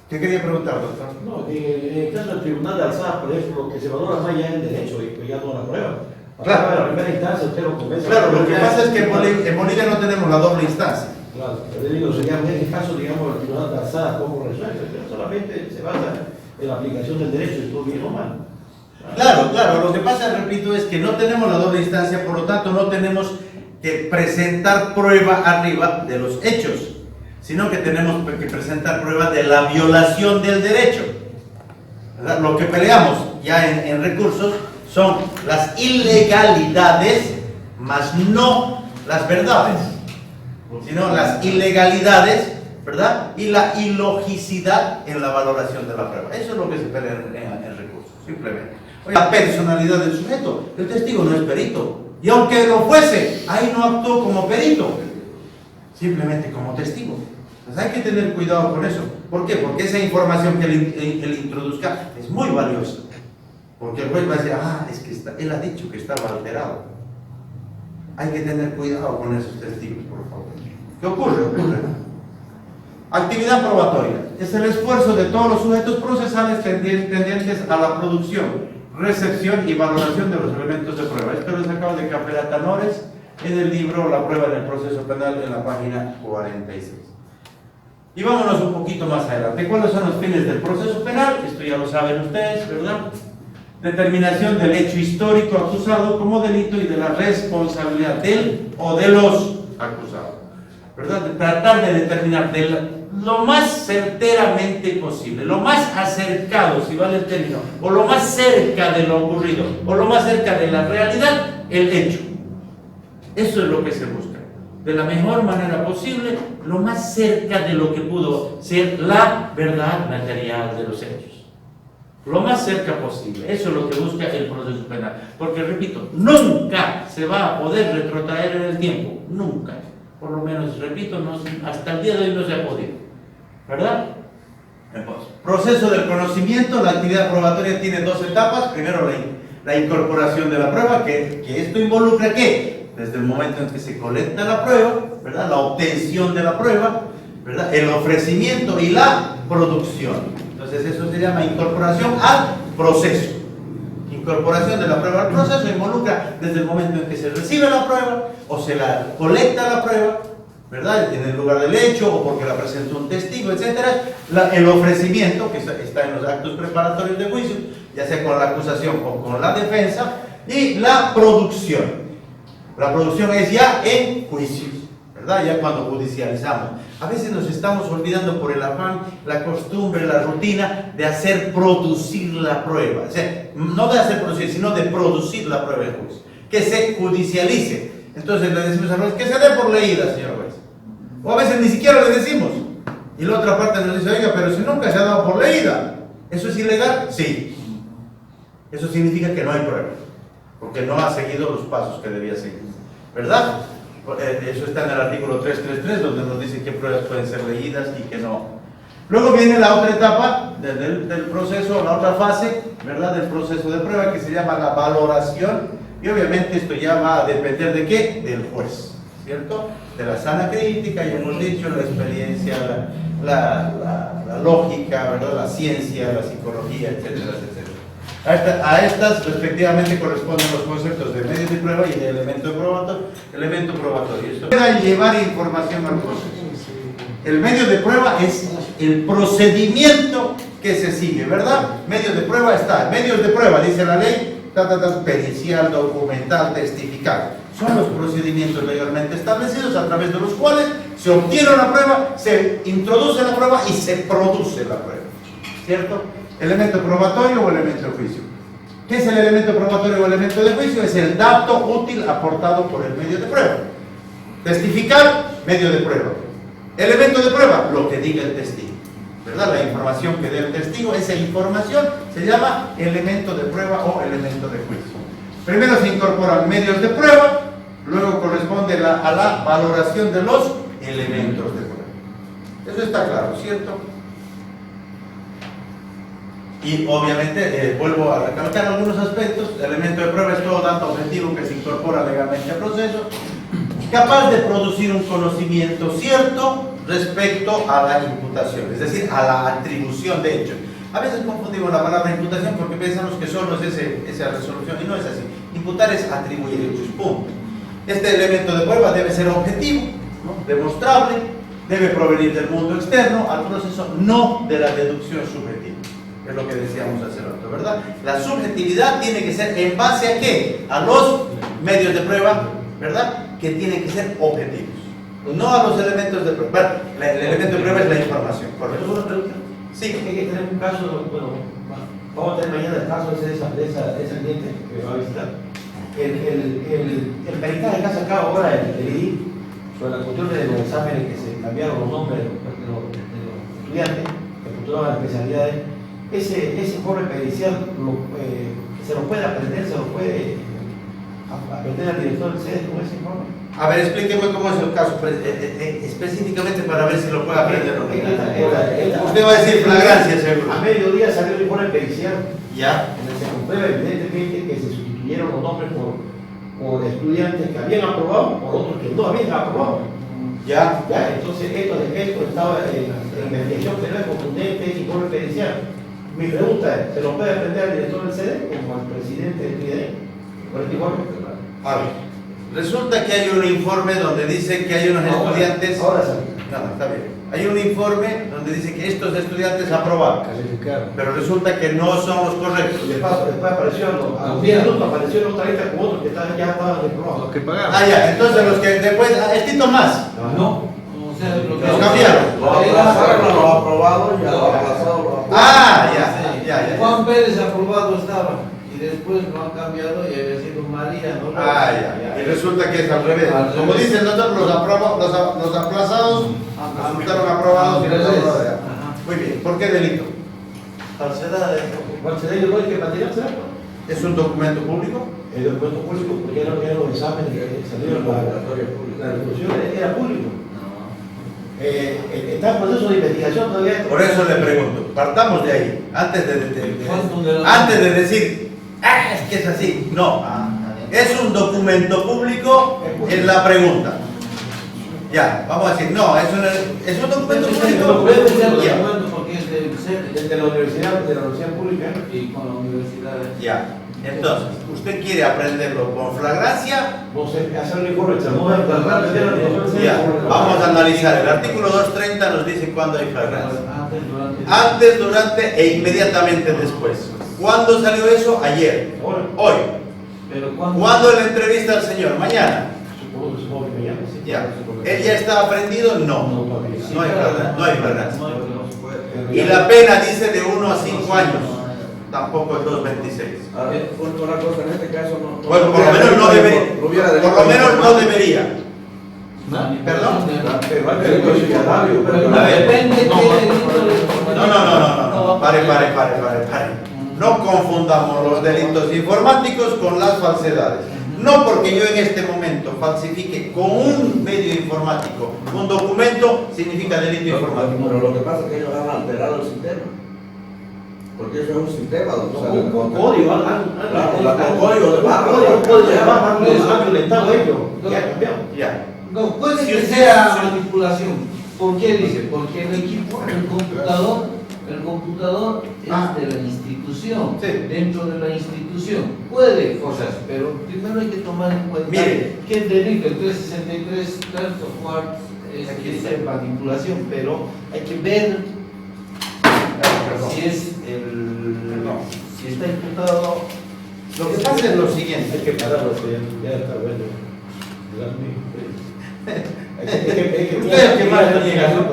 ¿Qué quería preguntar, doctor? No, en el caso del tribunal de alzada, por ejemplo, que se valora más ya el derecho y ya no la prueba. Claro. En la primera instancia usted lo convence. Claro, lo que pasa es que en Bolivia no tenemos la doble instancia. Claro, pero digo, sería en este caso, digamos, el tribunal de alzada, ¿cómo resuelve? Pero solamente se basa en la aplicación del derecho, y todo bien o mal. Claro, lo que pasa, repito, es que no tenemos la doble instancia, por lo tanto no tenemos que presentar prueba arriba de los hechos, sino que tenemos que presentar prueba de la violación del derecho, ¿verdad? Lo que peleamos ya en recursos son las ilegalidades, más no las verdades, sino las ilegalidades, ¿verdad? Y la ilogicidad en la valoración de la prueba. Eso es lo que se pelea en recursos, simplemente. La personalidad del sujeto. El testigo no es perito. Y aunque lo fuese, ahí no actuó como perito, simplemente como testigo. Entonces hay que tener cuidado con eso. ¿Por qué? Porque esa información que él introduzca es muy valiosa. Porque el juez va a decir, es que él ha dicho que estaba alterado. Hay que tener cuidado con esos testigos, por favor. ¿Qué ocurre? Actividad probatoria. Es el esfuerzo de todos los sujetos procesales tendientes a la producción, recepción y valoración de los elementos de prueba. Esto lo sacado de Capela Tanores en el libro La prueba en el proceso penal, en la página 46. Y vámonos un poquito más adelante. ¿Cuáles son los fines del proceso penal? Esto ya lo saben ustedes, ¿verdad? Determinación del hecho histórico acusado como delito y de la responsabilidad del o de los acusados, ¿verdad? De tratar de determinar lo más certeramente posible, lo más acercado, si vale el término, o lo más cerca de lo ocurrido, o lo más cerca de la realidad, el hecho. Eso es lo que se busca. De la mejor manera posible, lo más cerca de lo que pudo ser la verdad material de los hechos. Lo más cerca posible. Eso es lo que busca el proceso penal. Porque, repito, nunca se va a poder retrotraer en el tiempo. Nunca. Por lo menos, repito, hasta el día de hoy no se ha podido. ¿Verdad? Entonces, proceso del conocimiento. La actividad probatoria tiene 2 etapas. Primero, la incorporación de la prueba, que esto involucra ¿qué? Desde el momento en que se colecta la prueba, ¿verdad? La obtención de la prueba, ¿verdad? El ofrecimiento y la producción. Entonces eso se llama incorporación al proceso. Incorporación de la prueba al proceso involucra desde el momento en que se recibe la prueba o se la colecta la prueba, ¿verdad? En el lugar del hecho o porque la presentó un testigo, etc. El ofrecimiento, que está en los actos preparatorios de juicio, ya sea con la acusación o con la defensa, y la producción. La producción es ya en juicios, ¿verdad? Ya cuando judicializamos. A veces nos estamos olvidando por el afán, la costumbre, la rutina de hacer producir la prueba. O sea, no de hacer producir, sino de producir la prueba en juicio. Que se judicialice. Entonces le decimos al juez que se dé por leída, señor juez. O a veces ni siquiera le decimos. Y la otra parte nos dice, oiga, pero si nunca se ha dado por leída, ¿eso es ilegal? Sí. Eso significa que no hay prueba, porque no ha seguido los pasos que debía seguir, ¿verdad? Eso está en el artículo 333, donde nos dice qué pruebas pueden ser leídas y qué no. Luego viene la otra etapa del proceso, la otra fase, ¿verdad? Del proceso de prueba, que se llama la valoración, y obviamente esto ya va a depender de qué, del juez, ¿cierto? De la sana crítica, ya hemos dicho, la experiencia, la lógica, ¿verdad? La ciencia, la psicología, etcétera, etcétera. A estas respectivamente corresponden los conceptos de medio de prueba y de elemento probatorio. Esto puede llevar información al proceso. El medio de prueba es el procedimiento que se sigue, ¿verdad? Medio de prueba está. Medios de prueba, dice la ley, pericial, documental, testificar. Son los procedimientos legalmente establecidos a través de los cuales se obtiene una prueba, se introduce la prueba y se produce la prueba, ¿cierto? Elemento probatorio o elemento de juicio. ¿Qué es el elemento probatorio o elemento de juicio? Es el dato útil aportado por el medio de prueba. Testificar, medio de prueba. Elemento de prueba, lo que diga el testigo, ¿verdad? La información que dé el testigo, esa información se llama elemento de prueba o elemento de juicio. Primero se incorporan medios de prueba, luego corresponde a la valoración de los elementos de prueba. Eso está claro, ¿cierto? Y obviamente, vuelvo a recalcar algunos aspectos. El elemento de prueba es todo dato objetivo que se incorpora legalmente al proceso, capaz de producir un conocimiento cierto respecto a la imputación, es decir, a la atribución de hechos. A veces confundimos la palabra imputación porque pensamos que solo es esa resolución, y no es así. Imputar es atribuir hechos, punto. Este elemento de prueba debe ser objetivo, ¿no? Demostrable, debe provenir del mundo externo al proceso, no de la deducción subjetiva. Es lo que decíamos hace rato, ¿verdad? La subjetividad tiene que ser en base a ¿qué? A los medios de prueba, ¿verdad? Que tienen que ser objetivos, no a los elementos de prueba. Bueno, el elemento de prueba es la información, ¿correcto? ¿Una pregunta? Sí. Hay que tener un caso, bueno, vamos a tener mañana el caso de esa cliente que va a visitar. El peritaje que ha sacado ahora el IDI sobre la cuestión de los exámenes que se cambiaron los nombres de los estudiantes que postulaban las especialidades, ese informe pericial se lo puede aprender, se lo puede aprender al director del CEDE con ese informe. A ver, explíqueme cómo es el caso, específicamente para ver si lo puede aprender o no. Usted va a decir flagrancia, seguro. A mediodía salió el informe pericial. Ya. Donde se comprueba evidentemente que se sustituyeron los nombres por estudiantes que habían aprobado por otros que no habían aprobado. Ya. Entonces esto estaba en investigación penal contundente y informe pericial. Mi pregunta es, ¿se lo puede aprender al director del CEDE como al presidente del PIDE con este informe? A ver, resulta que hay un informe donde dice que hay unos estudiantes... Ahora sí. No, está bien. Hay un informe donde dice que estos estudiantes aprobaron, pero resulta que no son los correctos. Después apareció, a los 10 minutos apareció en otra lista con otros que ya estaban reprobados. Los que pagaron. Ah, ya, entonces los que después... Estito más. No. O sea, lo que Los cambiaron. Lo aplazaron a los aprobados y a los aplazados. Ah, ya. Juan Pérez aprobado estaba y después lo han cambiado y había sido María, ¿no? Ah, ya. Y resulta que es al revés. Como dice el doctor, los aplazados resultaron aprobados y los aprobados. Muy bien. ¿Por qué delito? Falsedad ideológica y material, ¿sabes? ¿Es un documento público? El documento público, porque eran los exámenes que salieron la resolución, era público. Está en proceso de investigación todavía. Por eso le pregunto, partamos de ahí, antes de decir, es que es así. No, es un documento público, es la pregunta. Ya, vamos a decir, no, es un documento público. Puede ser un Ya. documento porque es del CEDE De la universidad pública. y con la universidad. Ya, entonces, ¿usted quiere aprenderlo con flagrancia? No sé, hacer un informe, se lo voy a Ya, vamos a analizar. El artículo 230 nos dice cuándo hay flagrancia. Antes, durante. Antes, durante e inmediatamente después. ¿Cuándo salió eso? Ayer. Hoy. Pero cuando. ¿Cuándo la entrevista al señor? Mañana. Supongo que mañana, sí. Ya. ¿Él ya está aprendido? No. No hay flagrancia. Y la pena dice de 1 a 5 años. Tampoco es 2.26. Una cosa, en este caso no. Bueno, por lo menos no debería. Por lo menos no debería. Perdón. Pero A ver, depende de qué delito le. No. Pare. No confundamos los delitos informáticos con las falsedades. No porque yo en este momento falsifique con un medio informático un documento, significa delito informático. Pero lo que pasa es que ellos han alterado el sistema. Porque eso es un sistema donde sale el Con código, con código de barra. código de barra, han violentado ellos. Ya cambiado. Ya. No, puede Si que usted- sea manipulación. ¿Por qué dice? Porque el equipo, el computador es de la institución, Sí. dentro de la institución. Puede cosas, pero primero hay que tomar en cuenta Mire. que el delito, el 363, tanto cual Aquí es está. de manipulación, pero hay que ver si es si está imputado. Lo que pasa es lo siguiente. Hay que pararlo, ya está bueno. Usted es el que más niega, ¿no?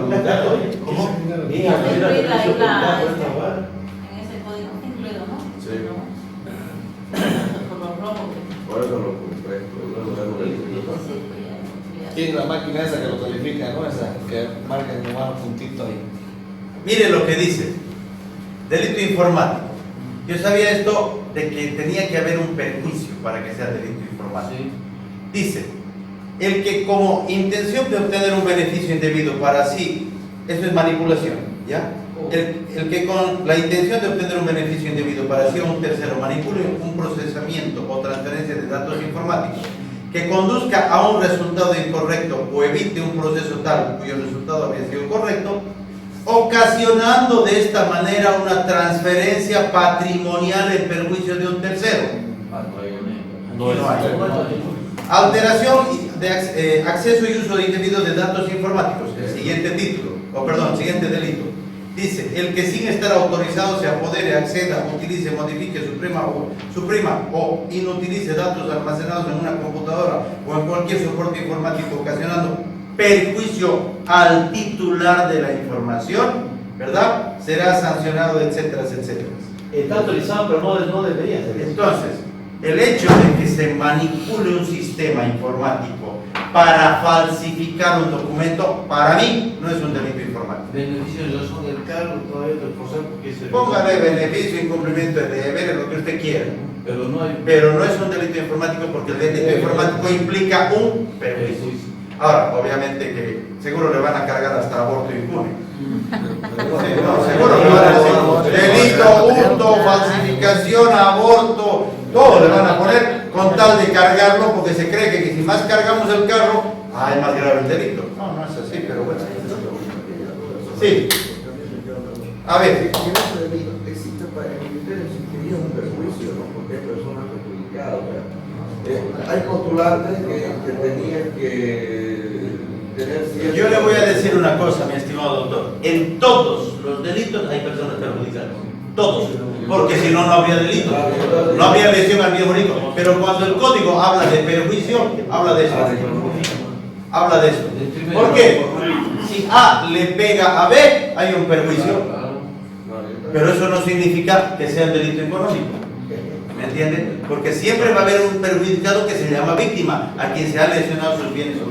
¿Cómo? Incluirla ahí en ese código, está incluido, ¿no? Sí. Por los robos. Por eso lo compré. Tiene la máquina esa que lo califica, ¿no? Esa que marca en un puntito ahí. Mire lo que dice. Delito informático. Yo sabía esto de que tenía que haber un perjuicio para que sea delito informático. Dice, el que como intención de obtener un beneficio indebido para sí, eso es manipulación, ¿ya? El que con la intención de obtener un beneficio indebido para sí o un tercero manipule un procesamiento o transferencia de datos informáticos que conduzca a un resultado incorrecto o evite un proceso tal cuyo resultado había sido correcto, ocasionando de esta manera una transferencia patrimonial en perjuicio de un tercero. No es. Alteración de acceso y uso indebido de datos informáticos. El siguiente título, siguiente delito. Dice, el que sin estar autorizado se apodere, acceda, utilice, modifique, suprima o inutilice datos almacenados en una computadora o en cualquier soporte informático ocasionando perjuicio al titular de la información, ¿verdad? Será sancionado, etcétera, etcétera. Está autorizado, pero no debería ser. Entonces, el hecho de que se manipule un sistema informático para falsificar un documento, para mí, no es un delito informático. Beneficios de uso del cargo, todavía del proceso, porque es el. Póngale beneficio, incumplimiento de deberes, lo que usted quiera. Pero no hay. Pero no es un delito informático porque el delito informático implica un perjuicio. Ahora, obviamente que seguro le van a cargar hasta aborto impune. Seguro le van a decir delito, hurto, falsificación, aborto, todo le van a poner con tal de cargarlo porque se cree que si más cargamos el carro, es más grave el delito. No, no es así, pero bueno. Sí. A ver. Existe para el existiría un perjuicio, ¿no? Porque hay personas perjudicadas. Hay postulantes que tenían que tener cierto. Yo le voy a decir una cosa, mi estimado doctor. En todos los delitos hay personas perjudicadas. Todos. Porque si no, no habría delito. No habría lesión al bien bonito. Pero cuando el código habla de perjuicio, habla de eso. Habla de eso. ¿Por qué? Si A le pega a B, hay un perjuicio. Pero eso no significa que sea un delito económico. ¿Me entienden? Porque siempre va a haber un perjudicado que se llama víctima, a quien se ha lesionado sus bienes o